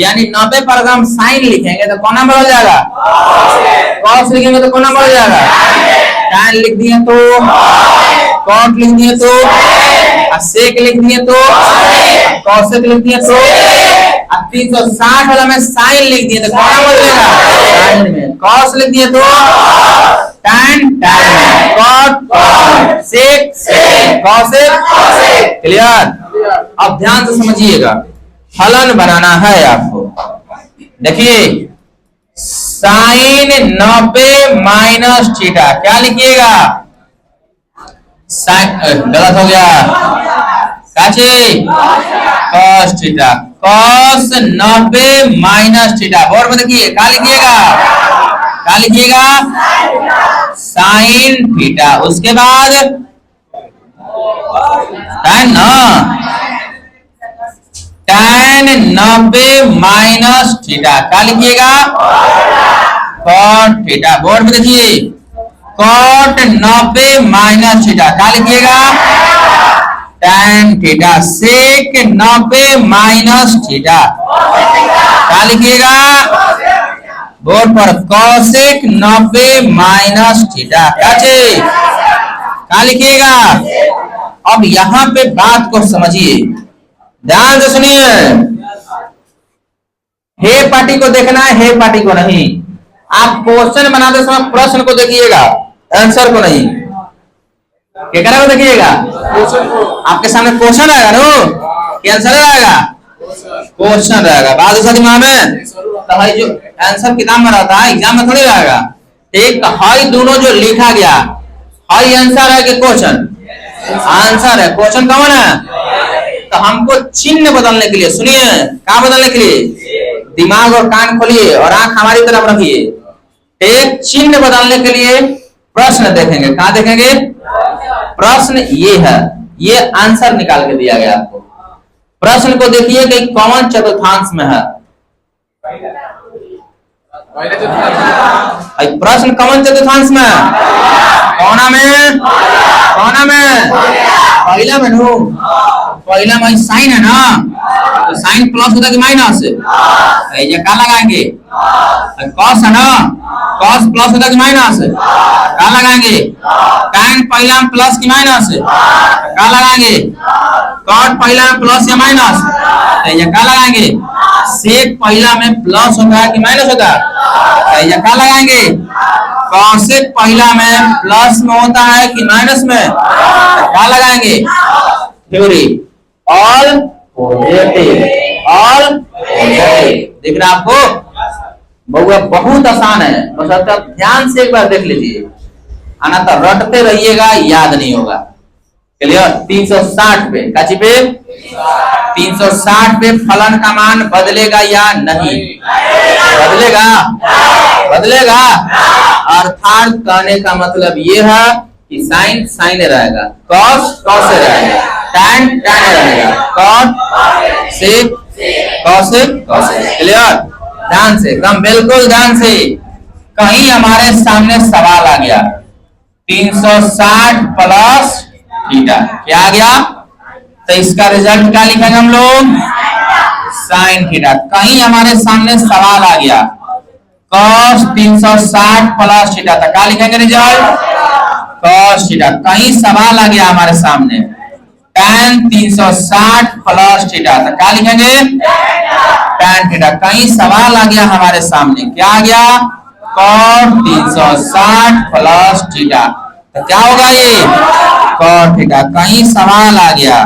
यानी 90 पर अगर हम साइन लिखेंगे तो कौन नंबर हो जाएगा, कॉस लिखेंगे तो कौन नंबर हो जाएगा, tan लिख दिए तो, कॉट लिख दिए तो, सेक लिख दिए तो, कॉसेक लिख दिए तो, 360 वाला में साइन लिख दिए तो कौन नंबर हो जाएगा, साइन में, कॉस लिख दिए तो tan tan, cot sec cosec, clear. अब ध्यान से समझिएगा, फलन बनाना है आपको, देखिए साइन 90 माइनस थीटा, क्या लिखिएगा, साइन गलत हो गया, काचे cos theta, cos 90 minus theta, board में देखिए क्या लिखिएगा, क्या लिखिएगा, साइन थीटा, उसके बाद tan ना, tan 90 माइनस थीटा, क्या लिखिएगा, cot थीटा, बोर्ड में देखिए cot 90 माइनस थीटा, क्या लिखिएगा, tan theta, sec 90 minus theta, क्या लिखिएगा, बोर्ड पर cosec 90 माइनस थीटा, क्या लिखिएगा। अब यहां पे बात को समझिए, ध्यान से सुनिए, हे पार्टी को देखना है, हे पार्टी को नहीं। आप क्वेश्चन बनाते समय प्रश्न को देखिएगा, आंसर को नहीं। क्या को देखिएगा, आपके सामने क्वेश्चन आएगा नो, क्या आंसर आएगा, क्वेश्चन रहेगा, बात उस दिमाग में तो है जो आंसर किताब में रहता है, एग्जाम में थोड़ी रहेगा, ठीक। हाई दोनों जो लिखा गया, हाई आंसर है कि क्वेश्चन, आंसर है, क्वेश्चन कौन है, तो हमको चिन्ह बदलने के लिए, सुनिए क्या बदलने के लिए, दिमाग और कान खोलिए और आंख हमारी तरफ रखिए, एक चिन्ह बदलने के लिए प्रश्न देखेंगे, कहा देखेंगे, प्रश्न ये है, ये आंसर निकाल के दिया गया आपको। प्रश्न को देखिए कि कौन चतुर्थांश में है, प्रश्न कौन चतुर्थांश में, कौना में, कौना में, पहला में नो, पहला में साइन है ना, तो साइन प्लस होता है कि माइनस, ये क्या लगाएंगे, कॉस है ना, कॉस प्लस होता है कि माइनस, क्या लगाएंगे, tan पहला में प्लस की माइनस, क्या लगाएंगे, कॉट पहला में प्लस या माइनस, ये क्या लगाएंगे, सेक पहला में प्लस होता है कि माइनस होता है, ये क्या लगाएंगे, कॉसेक पहला में प्लस में होता है कि माइनस में, क्या लगाएंगे, theory all positive, all positive. दिख रहा आपको, बहुत आसान है, बस आप ध्यान से एक बार देख लीजिए, आना तो रटते रहिएगा, याद नहीं होगा, क्लियर। 360 पे काची पे, 360 पे फलन का मान बदलेगा या नहीं, बदलेगा, बदलेगा, अर्थात कहने का मतलब ये है कि साइन साइन रहेगा, कॉस कॉस रहेगा, tan tan रहेगा, cot sec cosec cosec, clear. ध्यान से, एकदम बिल्कुल ध्यान से। कहीं हमारे सामने सवाल आ गया 360 प्लस थीटा, क्या आ गया, तो इसका रिजल्ट क्या लिखेंगे हम लोग, साइन थीटा। कहीं हमारे सामने सवाल आ गया cos 360 प्लस थीटा, तो क्या लिखेंगे रिजल्ट, cos थीटा। कहीं सवाल आ गया हमारे सामने tan 360 प्लस थीटा, तो क्या लिखेंगे tan थीटा। कहीं सवाल आ गया हमारे सामने, क्या आ गया cos 360 प्लस थीटा, तो क्या होगा ये cos थीटा। कहीं सवाल आ गया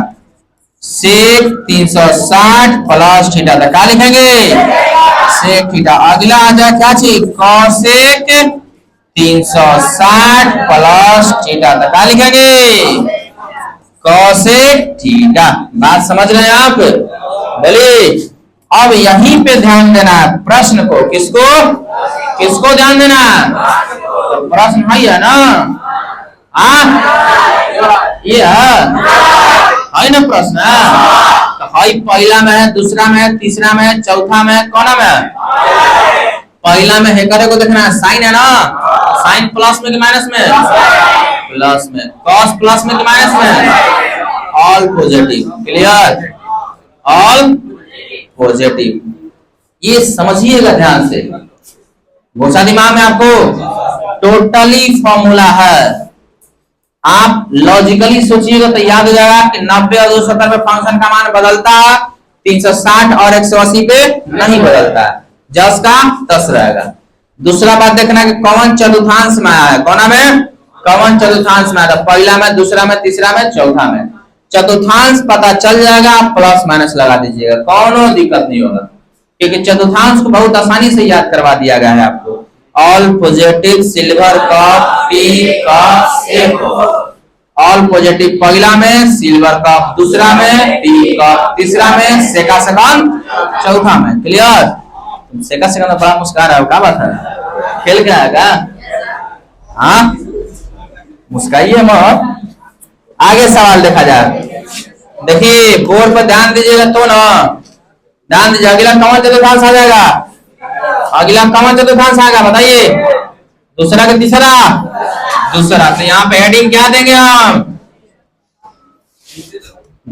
sec 360 प्लस थीटा, तो क्या लिखेंगे sec थीटा। अगला आ जाए क्या चीज cosec 360 प्लस थीटा, तो क्या लिखेंगे cosec थीटा। बात समझ रहे हैं आप? बोलिए। अब यहीं पे ध्यान देना है प्रश्न को, किसको किसको ध्यान देना तो प्रश्न है ना ये है ना प्रश्न तो है। पहला में है, दूसरा में है, तीसरा में है, चौथा में है, कौन में है पहला में है करे को देखना है साइन है ना, साइन प्लस में कि माइनस में प्लस में, कॉस प्लस में कि माइनस में all positive. Clear all positive. ये समझिएगा ध्यान से, घोषा दिमाग में आपको टोटली फॉर्मूला है। आप लॉजिकली सोचिएगा तो याद हो जाएगा कि 90 और 270 पे फंक्शन का मान बदलता है, 360 और 180 पे नहीं बदलता है, जस का तस रहेगा। दूसरा बात देखना कि कौन चतुर्थांश में आया है, कौन में कौन चतुर्थांश में आया था, पहला में, दूसरा में, तीसरा में, चौथा में। चतुर्थांश पता चल जाएगा, आप प्लस माइनस लगा दीजिएगा, कौनो दिक्कत नहीं होगा, क्योंकि चतुर्थांश को बहुत आसानी से याद करवा दिया गया है आपको। All positive silver cup tea cup sec, all positive पहला में, सिल्वर कप दूसरा में, टी कप तीसरा में, सेका सेकंड चौथा में। क्लियर? सेका सेकंड बड़ा मुस्कुरा रहा है, क्या बात है, खेल के आएगा? हाँ मुस्काइए मत। आगे सवाल देखा जाए, देखिए बोर्ड पर ध्यान दीजिएगा तो ना, ध्यान दीजिए। अगला कौन चतुर्थांश आ जाएगा, अगला कौन चतुर्थांश आएगा बताइए, दूसरा का तीसरा, दूसरा। तो यहाँ पे हेडिंग क्या देंगे हम,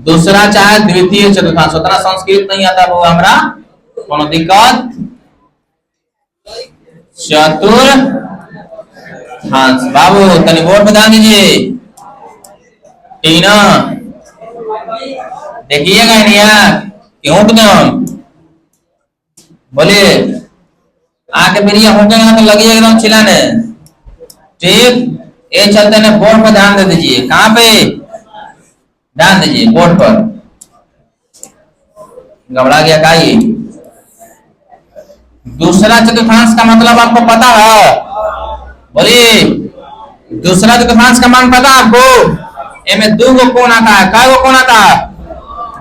दूसरा चाहे द्वितीय चतुर्थांश। उतना संस्कृत नहीं आता वो हमारा, कोनो दिक्कत। चतुर्थांश बाबू तनी बोर्ड पर ध्यान दीजिए, ठीक ना, देखिएगा क्यों बोलिए आके मेरी होंगे तो लगी एकदम चिल्लाने, ठीक। ये चलते ना बोर्ड पर ध्यान दे दीजिए, कहाँ पे ध्यान दीजिए बोर्ड पर। घबरा गया का ये दूसरा चतुर्थांश का मतलब आपको पता है, बोलिए दूसरा चतुर्थांश का मान पता आपको, इनमें दो गो कोण आता है, कै गो कोण आता है,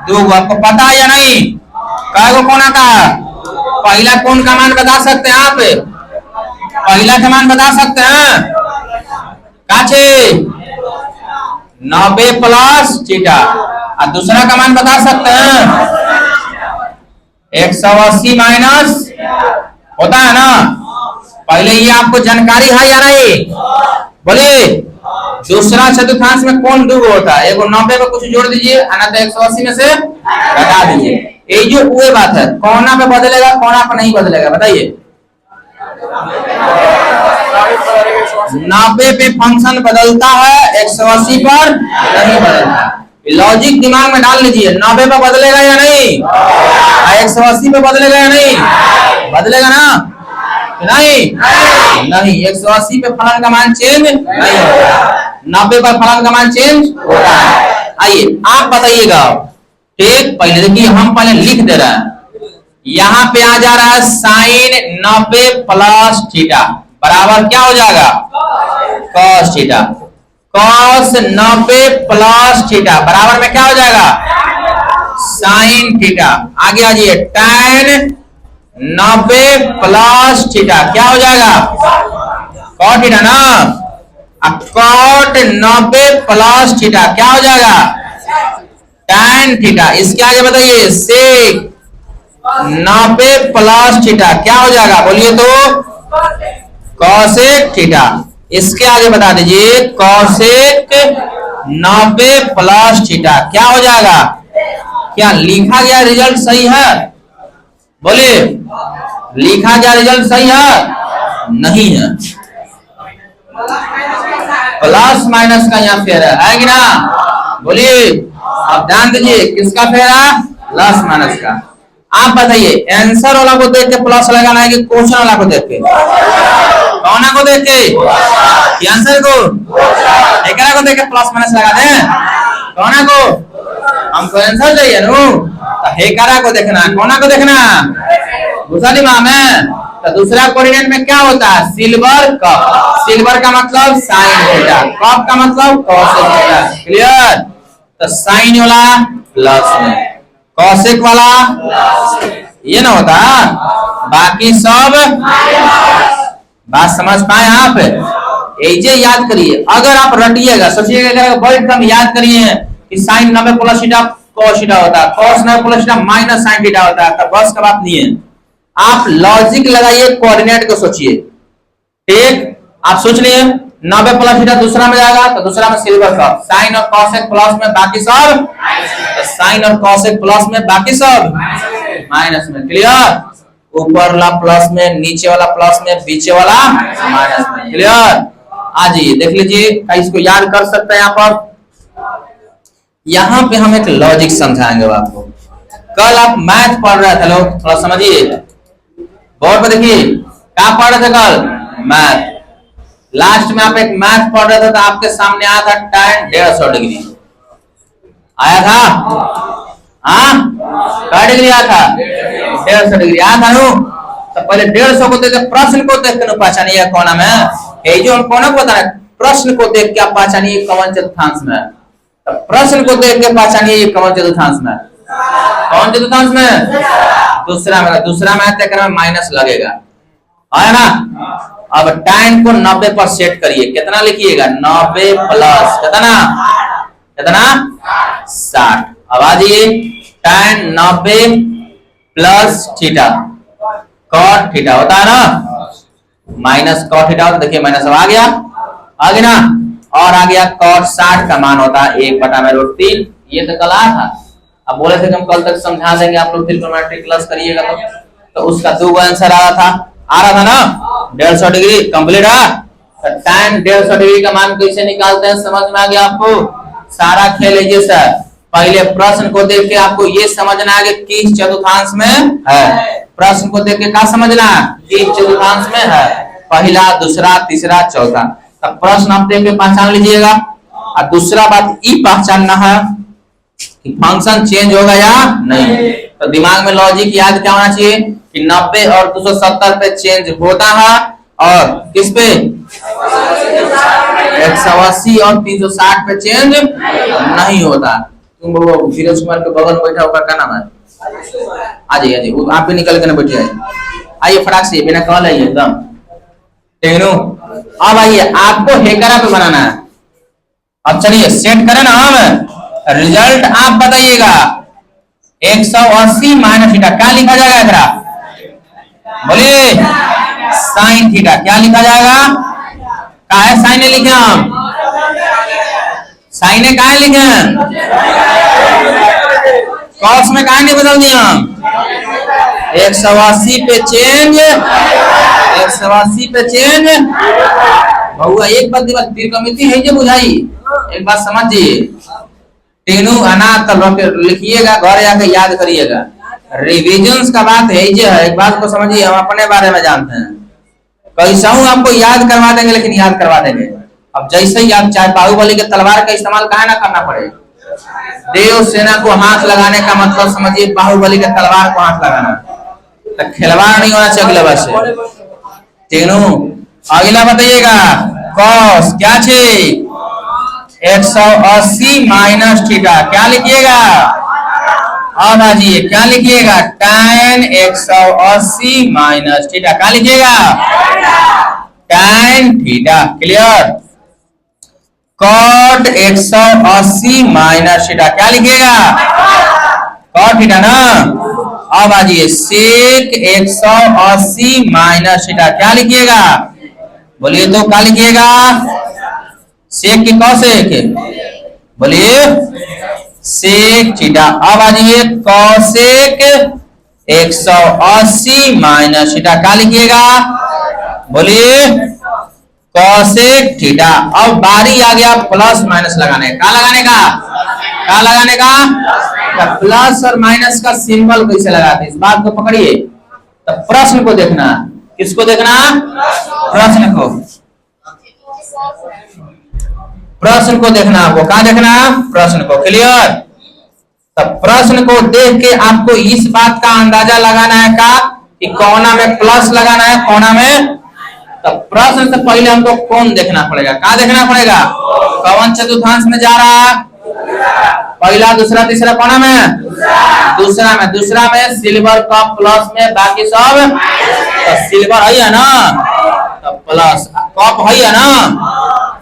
दो गो। आपको पता है या नहीं कै गो कोण आता है? पहला कोण का मान बता सकते हैं आप, पहला का मान बता सकते हैं काचे 90 प्लस थीटा, और दूसरा का मान बता सकते हैं 180 माइनस होता है ना। पहले ये आपको जानकारी है या नहीं, बोलिए। दूसरा चतुर्थांश में कौन दो होता है, एगो 90 पे कुछ जोड़ दीजिए, अनंत 180 में से घटा दीजिए। ये जो वो बात है, कोना पे बदलेगा, कोना पे नहीं बदलेगा, बताइए। 90 पे फंक्शन बदलता है, 180 पर नहीं बदलता। लॉजिक दिमाग में डाल लीजिए, 90 पे बदलेगा या नहीं, 180 पे बदलेगा या नहीं, बदलेगा ना नहीं, नहीं 180 पे फलन का मान चेंज नहीं होता, 90 पर फलन का मान चेंज होता है। आइए आप बताइएगा, ठीक। पहले देखिए हम पहले लिख दे रहे हैं, यहाँ पे आ जा रहा है साइन 90 प्लस थीटा बराबर क्या हो जाएगा cos theta, cos 90 plus theta बराबर में क्या हो जाएगा साइन थीटा। आगे आ जाइए tan 90 प्लस थीटा क्या हो जाएगा कॉट थीटा ना, कॉट 90 प्लस थीटा क्या हो जाएगा tan थीटा। इसके आगे बताइए सेक 90 प्लस थीटा क्या हो जाएगा, बोलिए तो कॉसेक थीटा। इसके आगे बता दीजिए कॉसेक 90 प्लस थीटा क्या हो जाएगा। क्या लिखा गया रिजल्ट सही है, बोलिए लिखा गया रिजल्ट सही है नहीं है, प्लस माइनस का यहाँ फेरा है कि ना? बोलिए, अब ध्यान दीजिए किसका फेरा? प्लस माइनस का। आप बताइए आंसर वाला को देख के प्लस लगाना है कि क्वेश्चन वाला को देख के? कौन को देख के? आंसर को, एकरा को देख के प्लस माइनस लगा दें? कौन को? हमको आंसर चाहिए नो, तो हेकरा को देखना, कौन को देखना? दूसरा दिमाग में। तो दूसरा कोऑर्डिनेट में क्या होता है? Silver cup. सिल्वर का मतलब साइन थीटा, कप का मतलब कॉसेक थीटा। क्लियर? तो साइन वाला प्लस में, कॉसेक वाला ये ना होता, बाकी सब बात समझ पाए आप? ये याद करिए, अगर आप रटिएगा, सोचिएगा बहुत कम याद करिए कि sine 90 plus theta cos theta होता है, cos 90 plus theta minus sine theta होता है, तब बस का बात नहीं है। आप लॉजिक लगाइए, कोऑर्डिनेट को सोचिए। ठीक, आप सोच लिए 90 प्लस थीटा दूसरा में जाएगा तो दूसरा में सिल्वर कप, साइन और कॉसेक प्लस में, बाकी सब साइन और कॉसेक प्लस में, बाकी सब माइनस में। क्लियर? ऊपर वाला प्लस में, नीचे वाला प्लस में, बीच वाला माइनस में। क्लियर? आ जाइए देख लीजिए, इसको याद कर सकते हैं यहाँ पर। यहाँ पे हम एक लॉजिक समझाएंगे आपको। कल आप मैथ पढ़ रहे थे लोग, थोड़ा समझिए, बोर्ड पे देखिए क्या पढ़ रहे थे कल? मैथ। लास्ट में आप एक मैथ पढ़ रहे थे तो आपके सामने आया था tan 150 डिग्री आया था। हाँ, क्या डिग्री आया था? 150 डिग्री आया था नो। तो पहले 150 को देख, प्रश्न को देख के पहचानिए कौन में है, जो हम कौन को बता रहे, प्रश्न को देख के आप पहचानिए कौन चतुर्थांश में। तो प्रश्न को देख के पहचानिए कौन चतुर्थांश में, कौन चतुर्थांश में? दूसरा में। दूसरा में माइनस लगेगा, आया ना? अब tan को 90 पर सेट करिए, कितना लिखिएगा? 90 प्लस कितना? कितना? 60। अब आ जाइए, tan 90 plus theta cot theta होता है ना, माइनस कॉट थीटा होता है। देखिए माइनस अब आ गया ना, और आ गया कॉट 60 का मान होता है 1/√3। ये तो कल आया था। अब बोले थे कि हम कल तक समझा देंगे, आप लोग ट्रिग्नोमेट्री क्लास करिएगा तो उसका 2 आंसर आ रहा था ना, 150 डिग्री कंप्लीट है। तो tan 150 डिग्री का मान कैसे निकालते हैं समझ में आ गया आपको? सारा खेल लीजिए सर। पहले प्रश्न को देख के आपको ये समझना है कि किस चतुर्थांश में है। प्रश्न को देख के क्या समझना है? किस चतुर्थांश में है, पहला, दूसरा, तीसरा, चौथा। तब प्रश्न आप देख के पहचान लीजिएगा। और दूसरा बात ये पहचानना है कि फंक्शन चेंज होगा या नहीं। तो दिमाग में लॉजिक याद क्या होना चाहिए कि 90 और 270 पे चेंज होता है, और किस पे? 180 और 360 पे चेंज नहीं होता। तुम धीरज कुमार के बगल में बैठा होगा, क्या नाम है? आ जाइए, आप भी निकल के ना बैठिए, आइए फटाक से, बिना कॉल आइए एकदम। अब आइए, आपको हेकरा पे बनाना है। अब चलिए सेट करें ना हम, रिजल्ट आप बताइएगा। 180 माइनस थीटा क्या लिखा जाएगा? एकरा बोलिए, साइन थीटा। क्या लिखा जाएगा? क्या है साइन लिखे हम? साइन का लिखे, कॉस में कहा नहीं बदल दिया हम? 180 पे चेंज, 180 पे चेंज। बहुआ एक बात त्रिकोणमिति है जो बुझाई, एक बात समझिए। तीनों अनाथ लिखिएगा, घर जाके याद करिएगा। रिविजन्स का बात है जो है, एक बात को समझिए, हम अपने बारे में जानते हैं। कैसा हूं आपको याद करवा देंगे, लेकिन याद करवा देंगे। अब जैसे ही आप चाहे बाहुबली के तलवार का इस्तेमाल कहा ना करना पड़े, देव सेना को हाथ लगाने का मतलब समझिए बाहुबली के तलवार को हाथ लगाना। तो खिलवाड़ नहीं होना चाहिए अगले वर्ष से। तीनों अगला बताइएगा, कॉस क्या छे? 180 माइनस थीटा। क्या लिखिएगा? और आजिए क्या लिखिएगा? tan 180 minus theta. क्या लिखिएगा? tan theta. Clear? cot 180 minus theta. क्या लिखिएगा? cot थीटा ना। अब आजिए sec 180 माइनस थीटा। क्या लिखिएगा? बोलिए तो क्या लिखिएगा? सेक की कॉसेक, बोलिए सेक थीटा। अब आ जाइए कॉसेक 180 माइनस थीटा। क्या लिखिएगा? बोलिए कॉसेक थीटा। अब बारी आ गया प्लस माइनस लगाने का, लगाने का क्या लगाने का, प्लस और माइनस का सिंबल कैसे लगाते, इस बात को पकड़िए। तो प्रश्न को देखना, किसको देखना, प्रश्न को, प्रश्न को देखना आपको, कहां देखना, प्रश्न को। क्लियर। तो प्रश्न को देख के आपको इस बात का अंदाजा लगाना है का कि कोना में प्लस लगाना है, कोना में। तो प्रश्न से पहले हमको कौन देखना पड़ेगा, क्या देखना पड़ेगा, कौन चतुर्थांश में जा रहा है, पहला दूसरा तीसरा कोना में, दूसरा में, दूसरा में सिल्वर कप प्लस में, बाकी सब तो सिल्वर है ना, तो प्लस, कप है ना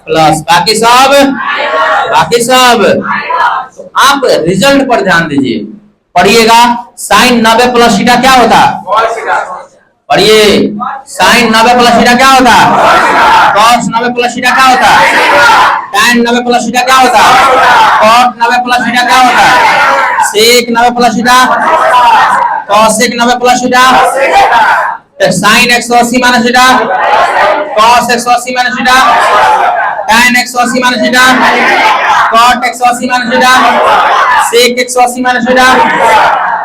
प्लस, बाकी सब, बाकी सब। तो आप रिजल्ट पर ध्यान दीजिए, पढ़िएगा। साइन 90 प्लस थीटा क्या होता, पढ़िए, साइन 90 प्लस थीटा क्या होता, कॉस 90 प्लस थीटा क्या होता, tan 90 प्लस थीटा क्या होता, cot 90 प्लस थीटा क्या होता, sec 90 plus theta, cosec 90 plus theta, sin 180 minus theta, cos 180 minus theta, tan 180 minus theta, cot 180 minus theta, sec 180 minus theta,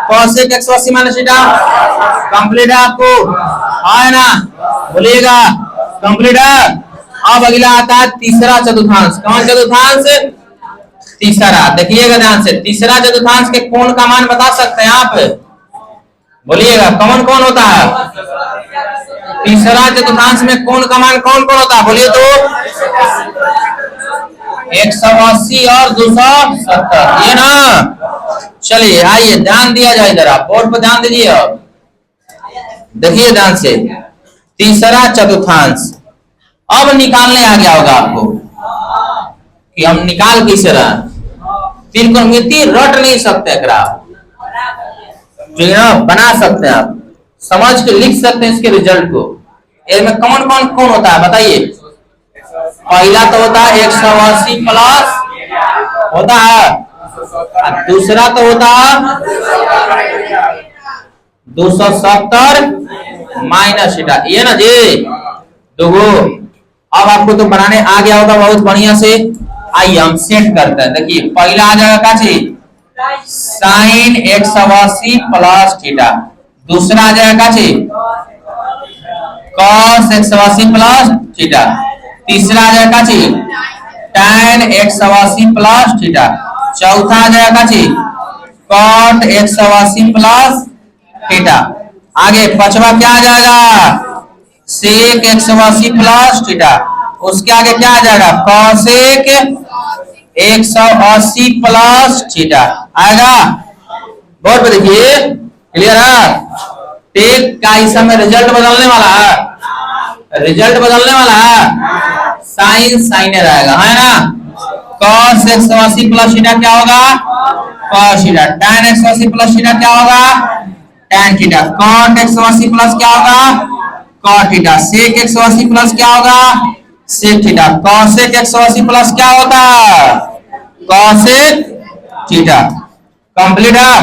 cosec 180 minus theta. Complete है आपको, है ना, बोलिएगा complete है। अब अगला आता है तीसरा चतुर्थांश। कौन चतुर्थांश, तीसरा। देखिएगा ध्यान से, तीसरा चतुर्थांश के कोण का मान बता सकते हैं आप, बोलिएगा कौन कौन होता है, तीसरा चतुर्थांश में कोण का मान कौन कौन होता है, बोलिए तो 180 और 270, ये ना। चलिए आइए ध्यान दिया जाए, जरा बोर्ड पर ध्यान दीजिए। अब देखिए ध्यान से, तीसरा चतुर्थांश अब निकालने आ गया होगा आपको कि हम निकाल कैसे रहा, त्रिकोणमिति रट नहीं सकते, बना सकते हैं आप, समझ के लिख सकते हैं इसके रिजल्ट को। इसमें कौन कौन कौन होता है बताइए। पहला तो होता है 180 प्लस होता है, दूसरा तो होता है 270 माइनस थीटा, ये ना जी दोगो। अब आपको तो बनाने आ गया होगा बहुत बढ़िया से। आइए हम सेट करते हैं। देखिए पहला आ जाएगा क्या चीज, साइन 180 प्लस थीटा, दूसरा आ जाएगा क्या चीज, कॉस 180 प्लस थीटा, तीसरा आ जाएगा क्या चीज, tan 180 प्लस थीटा, चौथा आ जाएगा क्या चीज, कॉट 180 प्लस थीटा। आगे पांचवा क्या आ जाएगा, सेक 180 प्लस थीटा, उसके आगे क्या आ जाएगा, कॉसेक 180 प्लस थीटा आएगा। बोर्ड पे देखिए, क्लियर है। टेक का इस समय रिजल्ट बदलने वाला है, रिजल्ट बदलने वाला है, साइन साइनर आएगा, है ना। कॉस 180 प्लस थीटा क्या होगा, cos theta, tan 180 plus theta क्या होगा, tan थीटा, कॉट 180 प्लस क्या होगा, कॉट थीटा, सेक 180 प्लस क्या होगा, सेक थीटा, कॉसेक 180 प्लस क्या होता है, कॉसेक थीटा। कंप्लीट है।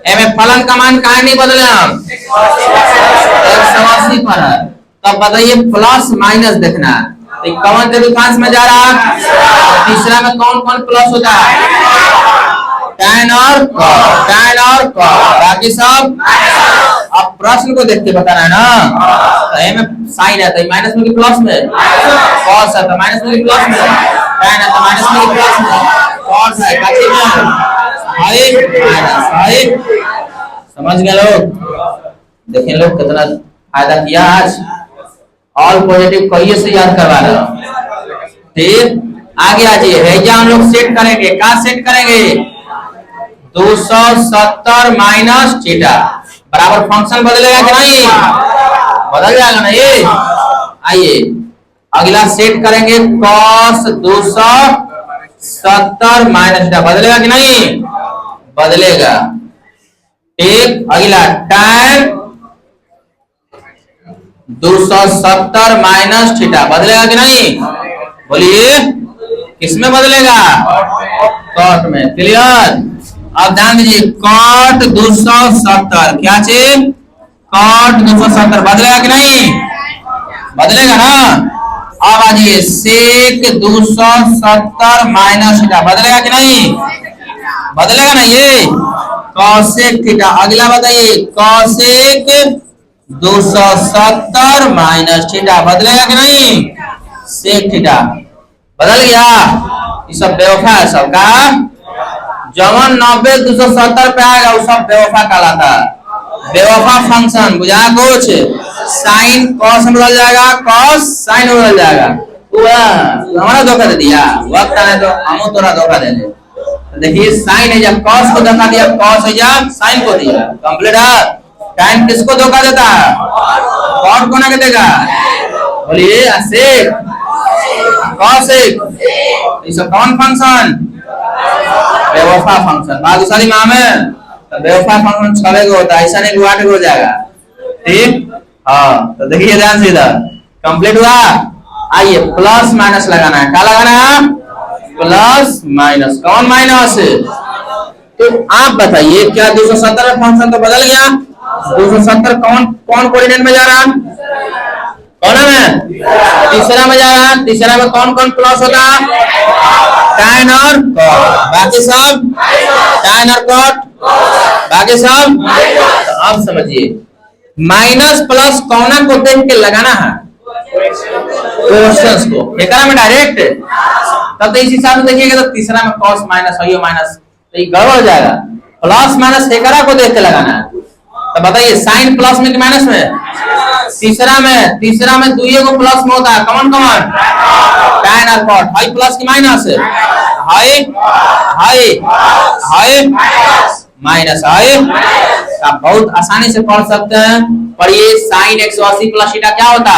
एमे फलन का मान काहे नहीं बदले हम, 180 पर है। तब बताइए प्लस माइनस देखना है, तो कौन चतुर्थांश में जा रहा है, तीसरा में कौन कौन प्लस होता है, tan और cos, tan और cos, बाकी सब। अब प्रश्न को देख के बताना है ना, तो में साइन है तो माइनस में कि प्लस में, cos है तो माइनस में कि प्लस में, tan है तो माइनस में कि प्लस में, cos है काची में हाई माइनस हाई। समझ गए लोग, देखें लोग कितना फायदा किया आज। ऑल पॉजिटिव कहिए से याद करवा रहा हूं, ठीक। आगे आ जाइए, है हम लोग सेट करेंगे, क्या सेट करेंगे, 270 माइनस थीटा बराबर फंक्शन बदलेगा कि नहीं, बदल जाएगा ना ये। आइए अगला सेट करेंगे, cos 270 माइनस थीटा बदलेगा कि नहीं, बदलेगा, ठीक। अगला tan 270 माइनस थीटा बदलेगा कि नहीं, बोलिए किसमें बदलेगा, कॉट में। क्लियर। अब ध्यान दीजिए, कॉट 270 क्या चीज, कॉट 270 बदलेगा कि नहीं, बदलेगा ना। अब आ जाइए सेक 270 माइनस थीटा, बदलेगा कि नहीं? बदलेगा ना ये? Cosec theta. अगला बताइए कॉसेक 270 माइनस थीटा, बदलेगा कि नहीं? सेक थीटा बदल गया। ये सब बेवफा है सबका। जवन 90 270 पे आएगा वो सब बेवफा कहलाता है। बेवफा फंक्शन बुझा कुछ? साइन कॉस में बदल जाएगा, कॉस साइन में बदल जाएगा। हमारा धोखा दे दिया, वक्त आने तो हम तोरा धोखा दे दे। देखिए साइन है जब कॉस को धोखा दिया, कॉस है जब साइन को दिया, कंप्लीट है। टाइम किसको धोखा देता है? कौन को ना देगा? बोलिए सेक कॉसेक, ये सब कौन फंक्शन? बेवफा फंक्शन। बादशाही माँ में तो बेवफा फंक्शन 6 को होता है, ऐसा नहीं 8 को हो जाएगा। ठीक, हाँ तो देखिए ध्यान से इधर कंप्लीट हुआ। आइए प्लस माइनस लगाना है। क्या लगाना है? Plus minus. कौन माइनस? तो आप बताइए क्या 270 फंक्शन तो बदल गया? 270 कौन कौन कोऑर्डिनेट में जा रहा है? कौन में? तीसरा में जा रहा है। तीसरा में कौन कौन प्लस होता है? tan और cot, बाकी सब tan और cot, बाकी सब। तो अब समझिए माइनस प्लस कौन को देख के लगाना है क्वेश्चंस को, एक में डायरेक्ट। तब तो इस हिसाब से देखिएगा तो तीसरा में cos माइनस है माइनस, तो ये गड़बड़ हो जाएगा। प्लस माइनस एकरा को देख के लगाना है। तो बताइए साइन प्लस में कि माइनस में? तीसरा में दुइये को प्लस में होता है। कौन कौन? tan और cot। हाई प्लस की minus? High high high minus high. आप बहुत आसानी से पढ़ सकते हैं। पढ़िए साइन 180 प्लस थीटा क्या होता?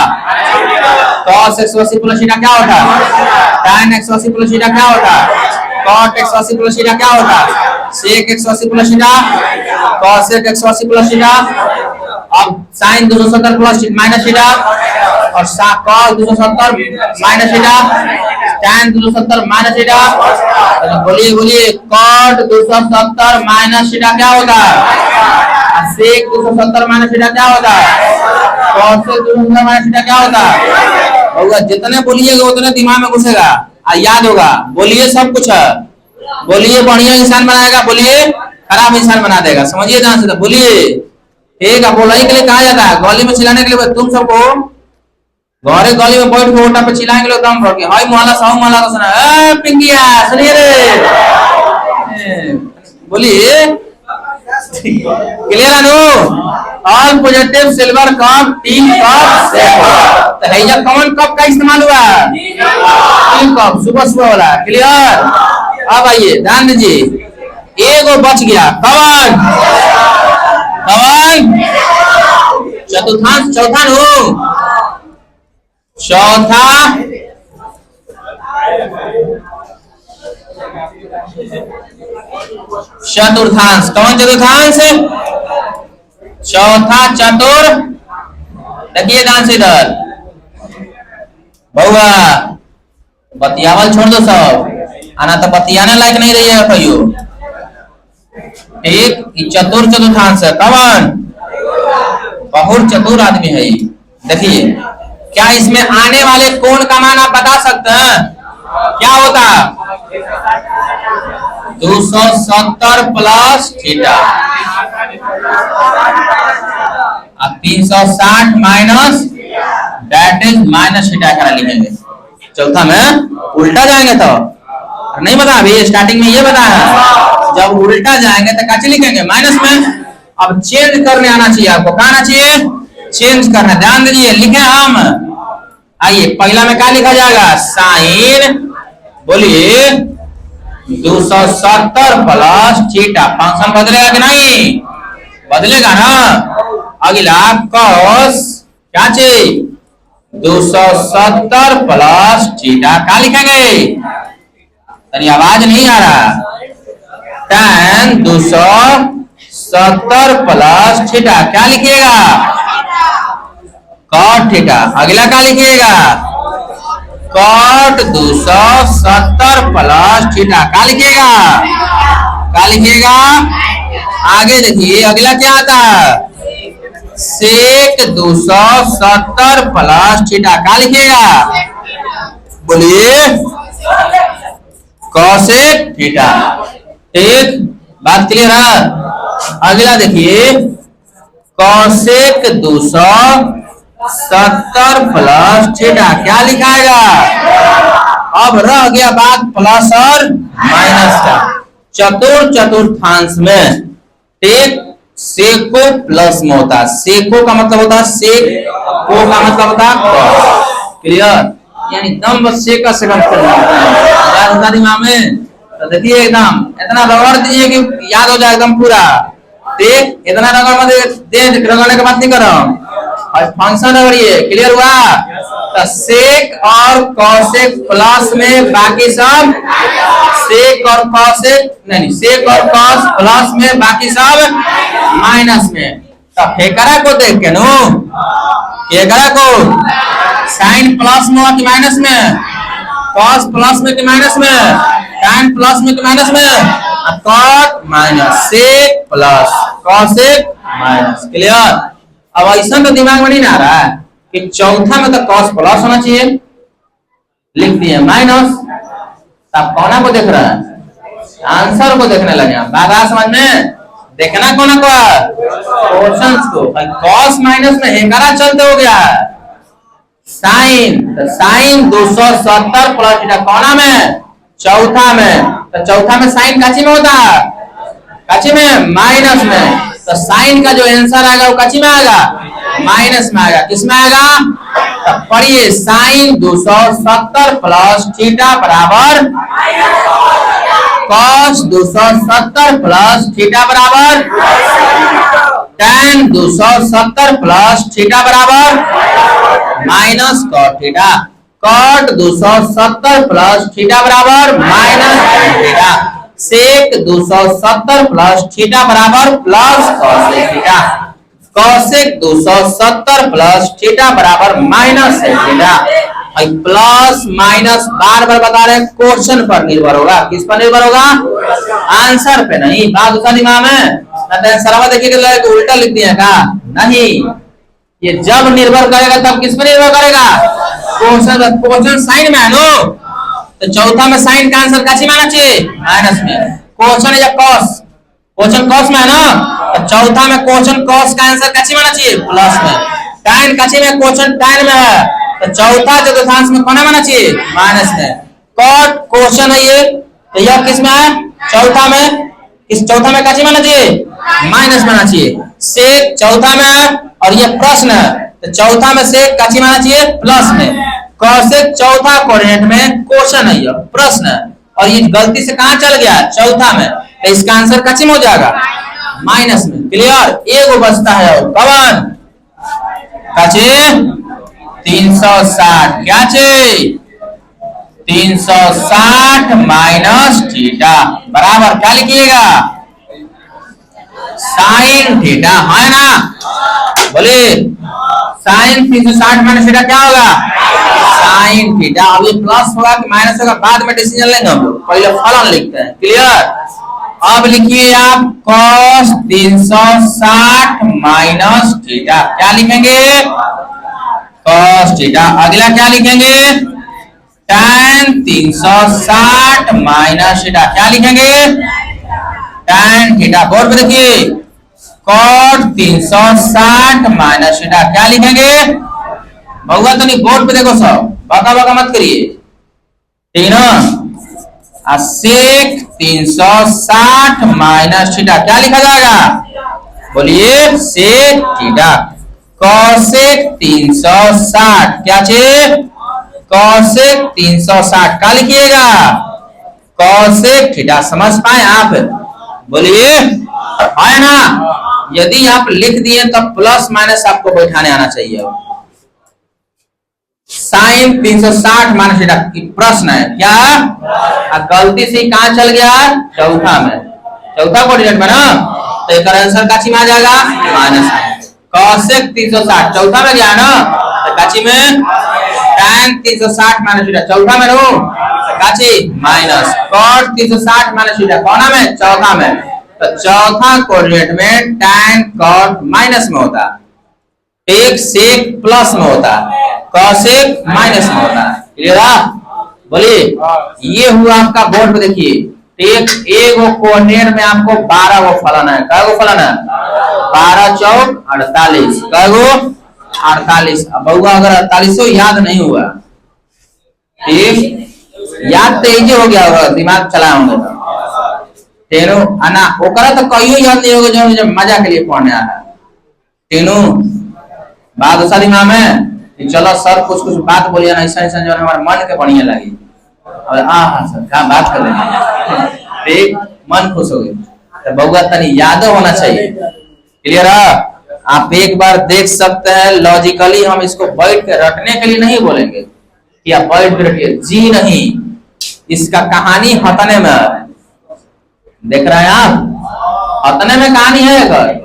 cos 180 प्लस थीटा क्या होता? tan 180 प्लस थीटा क्या होता? cot 180 प्लस थीटा क्या होता? sec 180 plus theta, cos 180 plus theta. अब साइन 270 प्लस माइनस थीटा और cos 270 minus theta, tan 270 minus theta. बोलिए बोलिए cot 270 माइनस थीटा क्या होता है? sec 270 माइनस थीटा क्या होता है? cos 270 माइनस थीटा क्या होता है? होगा जितने बोलिएगा उतने दिमाग में घुसेगा, याद होगा। बोलिए सब कुछ है। बोलिए बढ़िया इंसान बनाएगा, बोलिए खराब इंसान बना देगा। समझिए ध्यान से, बोलिए। ठीक है, बोलाई के लिए कहा जाता है, गली में चिल्लाने के लिए। तुम सबको घरे गली में बैठ के ओटा पे चिल्लाने के लिए दम भर के हाय मोहल्ला साहू मोहल्ला का सुना, ए पिंकिया सुनिए रे, बोलिए क्लियर है no? All positive silver cup tea cup set. तो हैजा कौन कप का इस्तेमाल हुआ? टी कप, सुबह सुबह वाला। क्लियर? अब आइए ध्यान दीजिए, एगो बच गया। कौन कौन? चतुर्थांश, चौथा नो, चौथा चतुर्थांश। कौन चतुर्थांश? चौथा चतुर। देखिए ध्यान से इधर बहुआ, बतियावल छोड़ दो सब, आना तो बतियाने लायक नहीं रही है कहियो। एक चतुर चतुर्थांश है। कौन? बहुत चतुर आदमी है ये। देखिए क्या इसमें आने वाले कोण का मान आप बता सकते हैं? क्या होता? 270 plus theta, 360 minus that is minus theta करा लिखेंगे। चौथा में उल्टा जाएंगे तो नहीं बता, अभी स्टार्टिंग में ये बताया। जब उल्टा जाएंगे तो कैसे लिखेंगे? माइनस में। अब चेंज करने आना चाहिए आपको। क्या आना चाहिए? चेंज करना। ध्यान दीजिए, लिखे हम। आइए पहला में क्या लिखा जाएगा? साइन, बोलिए 270 प्लस थीटा। फंक्शन बदलेगा कि नहीं? बदलेगा ना। अगला cos क्या चाहिए? 270 प्लस थीटा। क्या लिखेंगे? तनी आवाज नहीं आ रहा। tan 270 plus theta. क्या लिखिएगा? cot theta. अगला क्या लिखिएगा? cot 270 plus theta. क्या लिखिएगा? क्या लिखिएगा? आगे देखिए अगला क्या आता है? sec 270 plus theta. क्या लिखिएगा? बोलिए कॉसेक थीटा। ठीक, बात क्लियर है। अगला देखिए कॉसेक 270 प्लस थीटा, क्या लिखाएगा? अब रह गया बात प्लस और माइनस का। चतुर्थांश में ठीक सेको प्लस में होता है। सेको का मतलब होता है सेक, को का मतलब होता है कॉस। क्लियर, यानी दम बस सेका से कम करना होता है दिमाग में। तो देखिए एकदम इतना रगड़ दीजिए कि याद हो जाए एकदम पूरा। ठीक, इतना रगड़ मत दे, रगड़ने के बात नहीं कर रहा हूँ, और फंक्शन रगड़िए। क्लियर हुआ? तो सेक और कॉसेक प्लस में, बाकी सब सेक और कॉसेक नहीं, सेक और कॉस प्लस में, बाकी सब माइनस में। तो फेकरा को देख के नो, फेकरा को साइन प्लस में कि माइनस में, कॉस प्लस में कि माइनस में, tan प्लस में कि माइनस में, cot minus, sec plus cosec minus. Clear? अब ऐसा तो दिमाग में नहीं आ रहा है कि चौथा में तो कॉस प्लस होना चाहिए, लिख दिए माइनस। अब कौन को देख रहा है? आंसर को देखने लगे। बात समझ में? देखना कौन को? क्वेश्चंस को। कॉस माइनस में हेकरा चलते हो गया साइन, तो साइन 270 प्लस थीटा कौना में? चौथा में। तो चौथा में साइन काची में होता है? काची में? माइनस में। तो साइन का जो आंसर आएगा वो काची में आएगा? माइनस में आएगा। किस में आएगा? तो पढ़िए साइन 270 प्लस थीटा बराबर कॉस 270 प्लस थीटा बराबर tan 270 प्लस थीटा बराबर minus cot theta. Cot 270 plus theta बराबर minus theta. Sec 270 plus theta बराबर plus cosec theta. Cosec 270 plus theta बराबर माइनस थीटा। प्लस माइनस बार बार बता रहे हैं, क्वेश्चन पर निर्भर होगा। किस पर निर्भर होगा? आंसर पे नहीं। बात उसा दिमाग में सरवा देखिए उल्टा लिख दिया का नहीं, ये जब निर्भर करेगा तब किस पर निर्भर करेगा? क्वेश्चन साइन में है नो, तो चौथा में साइन का आंसर काची में आना चाहिए? माइनस में। क्वेश्चन है कॉस, क्वेश्चन कॉस में है ना, तो चौथा में क्वेश्चन कॉस का आंसर काची में आना चाहिए? प्लस में। tan काची में? क्वेश्चन tan में है, तो चौथा चतुर्थांश में कौन आना चाहिए? माइनस में। कॉट क्वेश्चन है ये, तो यह किस में है? चौथा में। इस चौथा में काची में आना चाहिए? माइनस में आना चाहिए। सेक चौथा में है और ये प्रश्न है, तो चौथा में सेक काची में आना चाहिए? प्लस में। कॉसेक चौथा कोऑर्डिनेट में, क्वेश्चन है ये प्रश्न है, और ये गलती से कहां चल गया? चौथा में, तो इसका आंसर काची में हो जाएगा? माइनस में। क्लियर? एगो बचता है और कवन काची 360। क्या चाहिए? 360 माइनस थीटा बराबर क्या लिखिएगा? साइन थीटा, है ना? बोलिए साइन 360 माइनस थीटा क्या होगा? Sine theta. अब ये प्लस होगा कि माइनस होगा बाद में डिसीजन लेंगे हम लोग, पहले फलन लिखते हैं। क्लियर? अब लिखिए आप cos 360 माइनस थीटा, क्या लिखेंगे? cos theta. अगला क्या लिखेंगे? tan 360 माइनस थीटा, क्या लिखेंगे? tan theta. बोर्ड पे देखिए cot 360 माइनस थीटा, क्या लिखेंगे? बहुआ तो नहीं, बोर्ड पे देखो सब, बाका बाका मत करिए, ठीक ना? सेक 360 माइनस थीटा क्या लिखा जाएगा? बोलिए सेक थीटा। कॉसेक 360 क्या चाहिए? कॉसेक 360 क्या लिखिएगा? Cosec theta. समझ पाए आप? बोलिए है ना? यदि आप लिख दिए तो प्लस माइनस आपको बैठाने आना चाहिए। साइन 360 माइनस थीटा की प्रश्न है क्या? गलती से कहां चल गया? चौथा में, चौथा कोऑर्डिनेट में ना, तो इसका आंसर काची में आ जाएगा? माइनस। कॉसेक 360 चौथा में गया ना, तो काची में? tan 360 माइनस थीटा चौथा में रो, तो काची माइनस। cot 360 माइनस थीटा कौन में? चौथा में। तो चौथा कोऑर्डिनेट में tan cot माइनस में होता, एक सेक प्लस में होता, कॉसेक माइनस में होता है। क्लियर? बोलिए। ये हुआ आपका बोर्ड पे, देखिए एक वो कोऑर्डिनेट में आपको 12 वो फलन है। कै गो फलन है? 12 चौक 48। कै गो? 48। अब बउआ अगर 48 याद नहीं हुआ, ठीक, याद तो इजी हो गया होगा, दिमाग चला होंगे तेनो आना ओकरा तो कहियो याद नहीं होगा जो जब मजा के लिए पढ़ने आया है। तेनो बात उसा दिमाग में कि चलो सर कुछ कुछ बात बोलिए ना, ऐसा ऐसा जो हमारे मन के बढ़िया लगी। और हाँ सर क्या बात कर रहे हैं, ठीक, मन खुश हो गया। तो बउआ तनी याद होना चाहिए। क्लियर है? आप एक बार देख सकते हैं लॉजिकली, हम इसको बैठ के रटने के लिए नहीं बोलेंगे कि आप बैठ के रटिए जी नहीं, इसका कहानी हतने में है। देख रहे हैं आप, हतने में कहानी है। अगर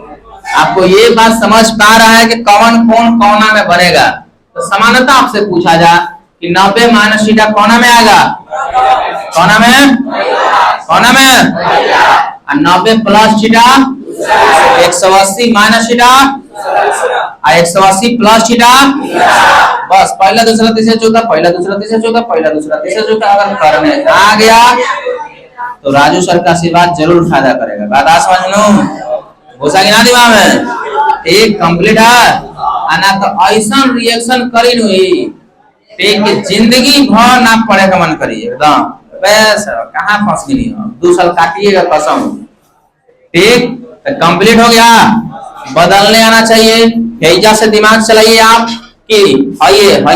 आपको ये बात समझ पा रहा है कि कौन कौन कोना में बनेगा, तो समानता आपसे पूछा जा कि 90 माइनस थीटा कोना में आएगा, कोना में, कोना में, और 90 plus theta 180 minus theta 180 plus theta. बस पहला दूसरा तीसरा चौथा, पहला दूसरा तीसरा चौथा, पहला दूसरा तीसरा चौथा अगर करने आ गया तो राजू सर का आशीर्वाद जरूर फायदा करेगा। बात आ समझ लो, घुसा कि ना दिमाग में, एक कंप्लीट है। आना तो ऐसा रिएक्शन करी हुई, ठीक, जिंदगी भर ना पढ़े का मन करी एकदम। बस कहाँ फंस गई, 2 साल काटिएगा कसम। ठीक, तो कंप्लीट हो गया। बदलने आना चाहिए, हैजा से दिमाग चलाइए आप कि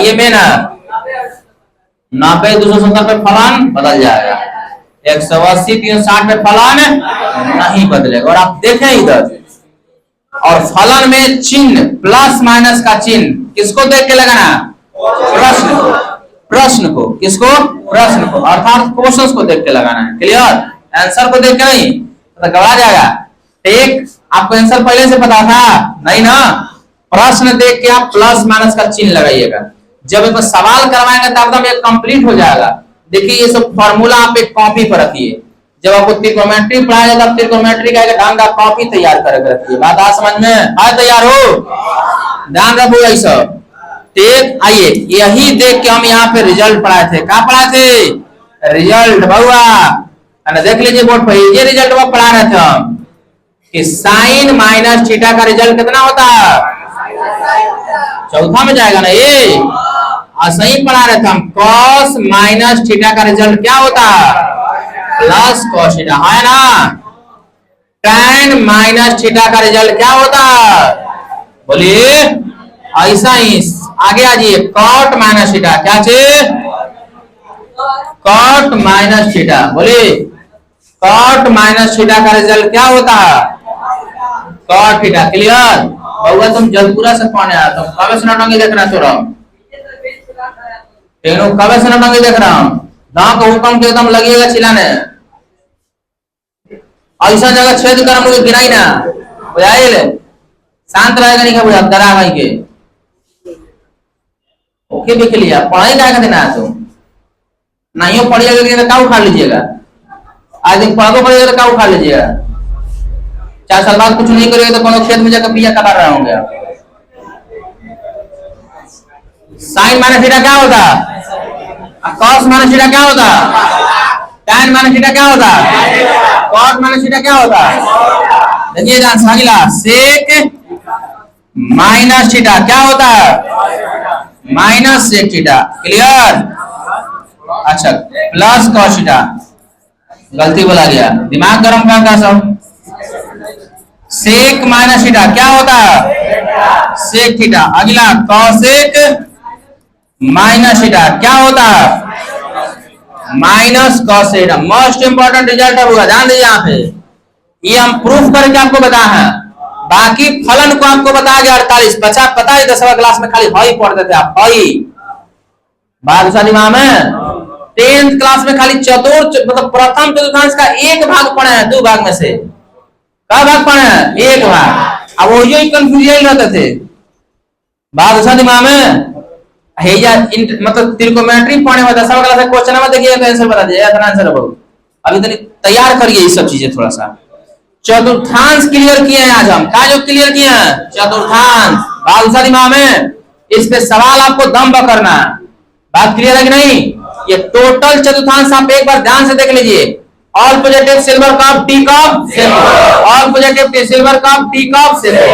ये में ना 90 270 पे फलन बदल जाएगा, 180 360 पे फलन नहीं बदलेगा। और आप देखें इधर, और फलन में चिन्ह प्लस माइनस का चिन्ह किसको देख के लगाना? प्रश्न को, प्रश्न को, किसको? प्रश्न को, अर्थात क्वेश्चन को देख के लगाना है। क्लियर? आंसर को देख के नहीं तो गवा जाएगा। ठीक, आपको आंसर पहले से पता था नहीं ना? प्रश्न देख के आप प्लस माइनस का चिन्ह लगाइएगा। जब एक सवाल करवाएंगे तब एकदम एक कंप्लीट हो जाएगा। देखिए ये सब फॉर्मूला आप एक कॉपी पर रखिए। जब आपको त्रिकोणमिति पढ़ाया जाता है, त्रिकोणमिति का ढंग आप कॉपी तैयार करके रखिए। बात आ समझ में आए? तैयार हो? ध्यान रखो ये सब। ठीक, आइए यही देख के हम यहाँ पे रिजल्ट पढ़ाए थे। क्या पढ़ाए थे? रिजल्ट बउआ, देख लीजिए बोर्ड पर, ये रिजल्ट वो पढ़ा रहे थे हम कि साइन माइनस थीटा का रिजल्ट कितना होता है? चौथा में जाएगा ना ये। सही पढ़ा रहे थे हम, कॉस माइनस थीटा का रिजल्ट क्या होता है? प्लस कॉस थीटा, है ना? tan माइनस थीटा का रिजल्ट क्या होता है? बोलिए। ऐसा ही आगे आ जाइए, कॉट माइनस थीटा, क्या चीज? कॉट माइनस थीटा, बोलिए। कॉट माइनस थीटा का रिजल्ट क्या होता है? Cot theta. क्लियर? बउआ तुम जलपुरा से कौन आया? तुम कब से नौटंकी देख रहा छोड़ा? तेनो कब से नौटंकी देख रहा हूँ? दांव को हुक्म के एकदम लगेगा चिल्लाने। ऐसा जगह छेद कर मुझे गिराई ना, बुझाइए शांत रहेगा नहीं क्या? डरा भाई के ओके देख लिया, पढ़ाई क्या देना है तुम? नहीं पढ़िएगा तो क्या उखाड़ लीजिएगा? आज दिन पढ़ो पड़ेगा तो क्या उखाड़ लीजिएगा? 4 साल बाद कुछ नहीं करेगा तो कोनो खेत में जाकर बिया कटा रहे होंगे। साइन माइनस थीटा क्या होता? कॉस माइनस थीटा क्या होता? tan माइनस थीटा क्या होता? कॉट माइनस थीटा क्या होता? देखिए ध्यान से अगला, सेक माइनस थीटा क्या होता है? Minus sec theta. क्लियर? अच्छा, प्लस कॉस थीटा, गलती बोला गया, दिमाग गर्म करता सब। सेक माइनस थीटा क्या होता है? Sec theta. अगला कॉसेक माइनस थीटा क्या होता है? Minus cos theta. Most important result होगा, ध्यान दीजिए यहाँ पे। ये हम प्रूफ करके आपको बताया है, बाकी फलन को आपको बताया गया 48। बचा पता है 10वीं क्लास में खाली हई पढ़ते थे आप, हई। बात दिमाग में 10th क्लास में खाली चतुर्थ मतलब प्रथम चतुर्थांश का एक भाग पढ़े हैं, 2 भाग में से। क्या भाग पढ़े हैं? एक भाग। अब वही कंफ्यूजन रहते थे। बात दिमाग में हैया मतलब त्रिकोणमिति पढ़ने में 10वीं क्लास में क्वेश्चन में देखिए तो आंसर बता दीजिए, इतना आंसर है बहुत। अभी तक तैयार करिए ये सब चीजें थोड़ा सा। चतुर्थांश क्लियर किए हैं आज हम। क्या जो क्लियर किए हैं? चतुर्थांश। बात दिमाग में, इस पे सवाल आपको दम करना है। बात क्लियर है कि नहीं? ये टोटल चतुर्थांश आप एक बार ध्यान से देख लीजिए। All positive silver cup tea cup silver, all positive silver cup tea cup silver.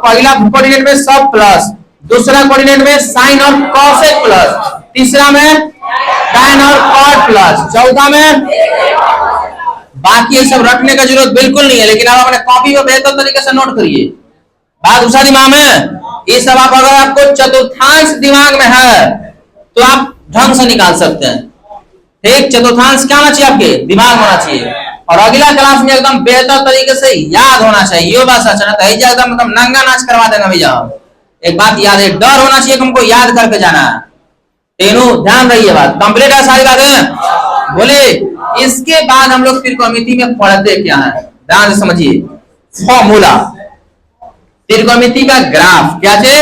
पहला कोऑर्डिनेट में सब प्लस, दूसरा कोऑर्डिनेट में साइन और कॉसेक प्लस, तीसरा में tan और cot प्लस, चौथा में बाकी ये सब रखने का जरूरत बिल्कुल नहीं है, लेकिन आप अपने कॉपी में बेहतर तरीके से नोट करिए। बात दूसरा दिमाग में, ये सब आप अगर आपको चतुर्थांश दिमाग में है तो आप ढंग से निकाल सकते हैं। एक चतुर्थांश क्या होना चाहिए आपके दिमाग में होना चाहिए, और अगला क्लास में एकदम बेहतर तरीके से याद होना चाहिए। ये बात सच है ना, एकदम मतलब नंगा नाच करवा देगा भैया। एक बात याद है, डर होना चाहिए हमको याद करके जाना है। तीनों ध्यान रही है, बात कंप्लीट है, सारी बातें बोले। इसके बाद हम लोग त्रिकोणमिति में पढ़ते क्या है, ध्यान से समझिए। फॉर्मूला, त्रिकोणमिति का ग्राफ, क्या है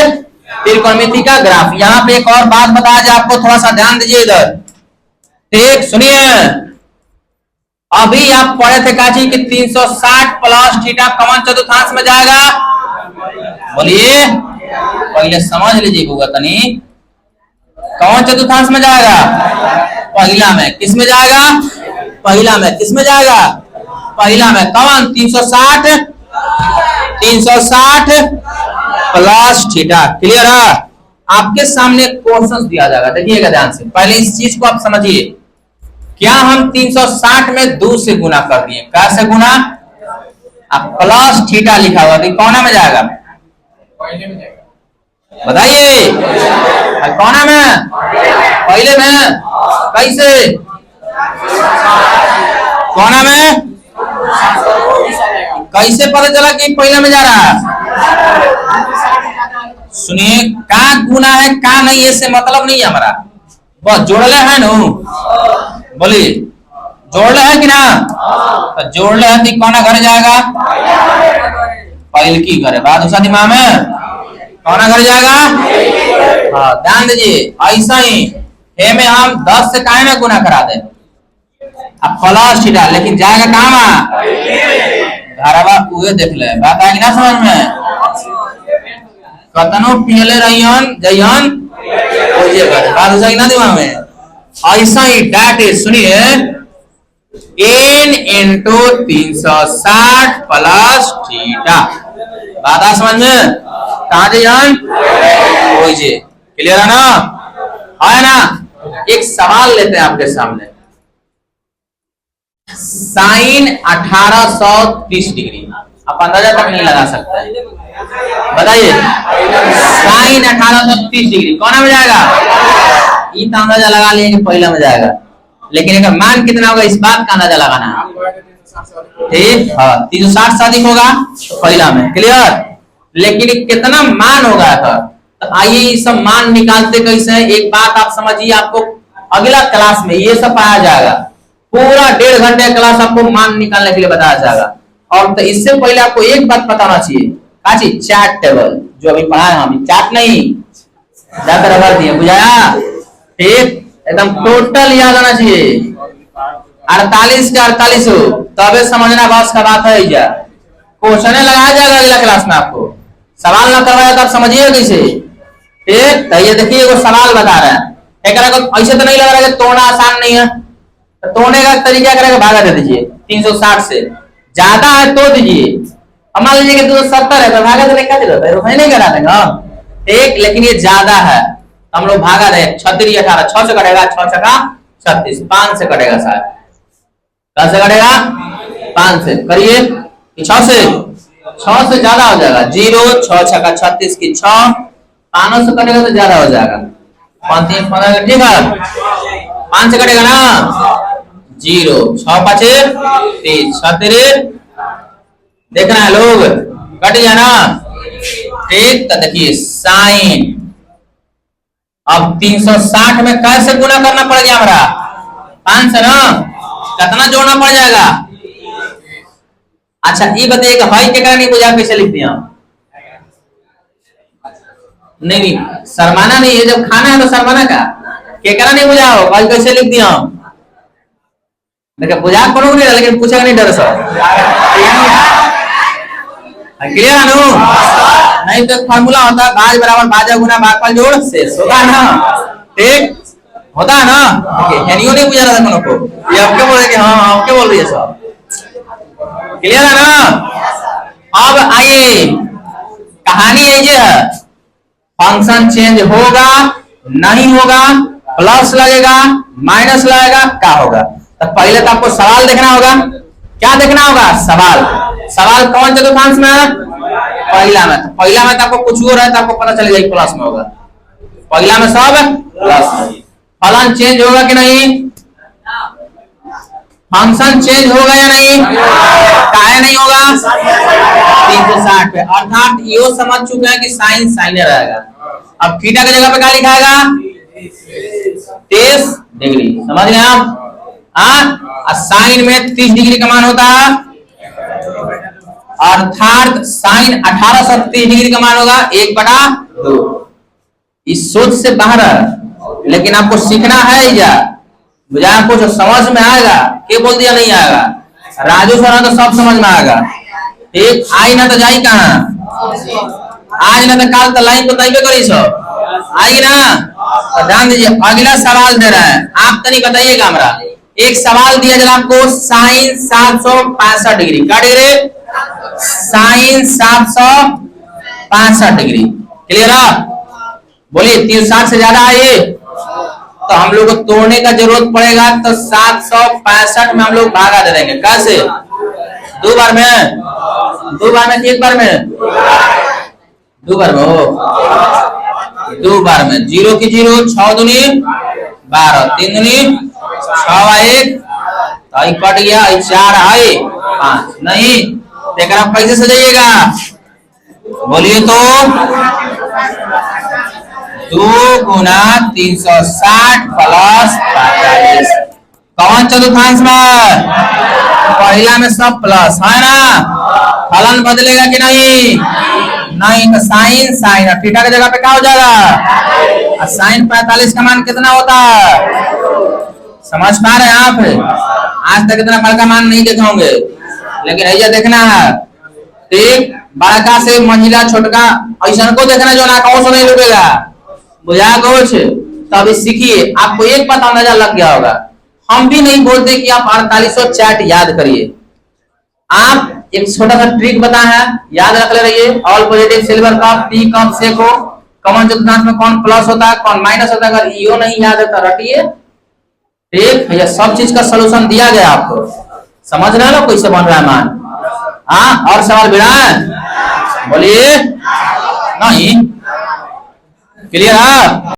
त्रिकोणमिति का ग्राफ। यहाँ पे एक और बात बताया जाए आपको, थोड़ा सा ध्यान दीजिए इधर, ठीक सुनिए। अभी आप पढ़े थे काजी कि 360 प्लस थीटा कौन चतुर्थांश में जाएगा, बोलिए पहले समझ लीजिए होगा तनी, कौन चतुर्थांश में जाएगा, पहला में। किस में जाएगा, पहला में। किस में जाएगा, पहला में। कौन 360 प्लस थीटा। क्लियर है, आपके सामने क्वेश्चन दिया जाएगा, देखिएगा ध्यान से। पहले इस चीज को आप समझिए, क्या हम 360 में 2 से गुना कर दिए, कैसे गुना, आप प्लस थीटा लिखा हुआ तो कौन में जाएगा, बताइए कौन में, पहले में। कैसे, कौन में, कैसे पता चला कि पहले में जा रहा है। सुनिए, का गुना है का नहीं, इससे मतलब नहीं है हमारा, बस जोड़ले है ना, बोलिए जोड़ले है कि ना, तो जोड़ले है तो कौन घर जाएगा, पहले की घर है। बात उसा दिमाग में, कौन घर जाएगा, हाँ ध्यान दीजिए। ऐसा ही हे में हम 10 से काहे ना गुना करा दे, अब प्लस थीटा, लेकिन जाएगा कहाँ, घरवा उहे देख ले। बात आएगी ना समझ में, कतनो पियले रहियन जइयन ओजे कर। बात हो जाएगी ना दिमाग में। ऐसा ही डैट इज, सुनिए, n into 360 प्लस थीटा। बात आ समझ में, कहाँ जइयन ओजे। क्लियर है ना, है ना। एक सवाल लेते हैं आपके सामने, साइन 1830 डिग्री, आप अंदाजा तक नहीं लगा सकते, बताइए साइन 1830 डिग्री कौन में जाएगा, ये तो अंदाजा लगा लिए कि पहला में जाएगा, लेकिन अगर मान कितना होगा इस बात का अंदाजा लगाना है, ठीक। हाँ 360 से अधिक होगा तो पहला में। क्लियर, लेकिन कितना मान होगा तो आइए ये सब मान निकालते कैसे हैं। एक बात आप समझिए, आपको अगला क्लास में ये सब पाया जाएगा, पूरा 1.5 घंटे क्लास आपको मान निकालने के लिए बताया जाएगा। और तो इससे पहले आपको एक बात पता होना चाहिए, काची चार्ट टेबल जो अभी पढ़ा है हम, चार्ट नहीं जाकर रबर दिए, बुझाया, ठीक। एकदम टोटल याद आना चाहिए, 48 के 48 हो, तबे समझना बस का बात है। क्वेश्चन लगाया जाएगा अगला क्लास में, आपको सवाल ना करवाया तो आप समझिए कैसे, ठीक। तो ये देखिए वो सवाल बता रहा है, ऐसे तो नहीं लग रहा है तोड़ना आसान नहीं है, तो तोड़ने का तरीका करेगा, भागा दे दीजिए 360 से, ज्यादा है तो दीजिए। अब मान लीजिए कि 270 है तो भागा देने का जरूरत है, रुपये नहीं करा देगा, ठीक। लेकिन ये ज्यादा है, हम लोग भागा दे, 36 18, 6 से कटेगा, 6 छक्का 36, 5 से कटेगा शायद, 10 से कटेगा 5 से, करिए 6 से ज्यादा हो जाएगा, 0 6 छक्का 36 की 6, 5 से कटेगा तो ज्यादा हो जाएगा, 5 3 15, ठीक है 5 से कटेगा ना, 0 6 5 30 36, देखना है लोग, कट गया ना, ठीक। तो देखिए साइन, अब 360 में कैसे गुना करना पड़ गया हमारा, 5 से ना, कितना जोड़ना पड़ जाएगा। अच्छा ये बताइए कि भाई क्या नहीं बुझा, कैसे लिख दिया, नहीं शर्माना नहीं है, जब खाना है तो शर्माना का, केकरा नहीं बुझा हो, भाई कैसे लिख दिया, देखिए बुझा करो नहीं, लेकिन पूछेगा नहीं डर से। क्लियर है ना, नहीं तो फार्मूला होता है भाज बराबर भाजा गुना भागफल जोड़ शेष होगा ना, ठीक। होता है ना। देखिए हेनियो नहीं पूछा था को, ये आपके बोल रहे कि हाँ आपके बोल रही है सब। क्लियर है ना। अब आइए कहानी ये है, फंक्शन चेंज होगा नहीं होगा, प्लस लगेगा माइनस लगेगा, क्या होगा। तो पहले तो आपको सवाल देखना होगा। क्या देखना होगा? सवाल। सवाल कौन चतुर्थांश में है? पहला में। पहला में तो आपको कुछ हो रहा है तो आपको पता चलेगा प्लस में होगा। पहला में सब प्लस। फलन चेंज होगा कि नहीं? फंक्शन चेंज होगा या नहीं? काहे नहीं होगा? 360 पे। अर्थात ये समझ चुके हैं कि साइन साइन रहेगा। अब थीटा की जगह पे क्या लिखाएगा? 30 डिग्री। समझ गए आप? साइन में 30 डिग्री का मान होता है, अर्थात साइन 1830 डिग्री का मान होगा 1/2। इस सोच से बाहर है, लेकिन आपको सीखना है या मुझे आपको जो समझ में आएगा। क्या बोल दिया नहीं आएगा? राजू सर तो सब समझ में आएगा। एक आई ना तो जाई कहाँ, आज ना तो काल तो लाइन तो तैबे करी सब आई ना। तो ध्यान दीजिए, अगला सवाल दे रहा है, आप तो नहीं बताइएगा। हमारा एक सवाल दिया जरा आपको, साइन 765 डिग्री। क्या डिग्री? Sine 765 degree. क्लियर है? बोलिए 360 से ज्यादा है तो हम लोग को तोड़ने का जरूरत पड़ेगा। तो 765 में हम लोग भागा दे देंगे। कैसे? 2 बार में, 2 बार में, 1 बार में, 2 बार में हो, 2 बार में। 0 की 0, 6 दूनी 12, 3 दूनी 6 1, तो कट गया 4 है 5 नहीं। देखकर आप कैसे सजाइएगा? बोलिए तो 2 गुना 360 प्लस 45। कौन चतुर्थांश में? पहला में सब प्लस है ना। फलन बदलेगा कि नहीं? नहीं। तो साइन साइन थीटा की जगह पे क्या हो जाएगा? साइन 45 का मान कितना होता है? समझ पा रहे हैं आप? आज तक इतना बड़का मान नहीं देखे होंगे, लेकिन ऐसा देखना है। ठीक, बड़का से महिला छोटका ऐसा को देखना जो ना कौन सा नहीं डूबेगा। बुझा कुछ? तो अभी सीखिए, आपको एक बात अंदाजा लग गया होगा। हम भी नहीं बोलते कि आप 4800 चैट याद करिए। आप एक छोटा सा ट्रिक बताए हैं, याद रख ले रहिए। All positive silver cup P cup से को कॉमन चतुर्थांश में कौन प्लस होता है कौन माइनस होता है। अगर यो नहीं याद है तो रटिए। ठीक, ये सब चीज का सलूशन दिया गया आपको। समझ रहे हो कैसे बन रहा है मान? हाँ, और सवाल भी रहा है? बोलिए नहीं। क्लियर है?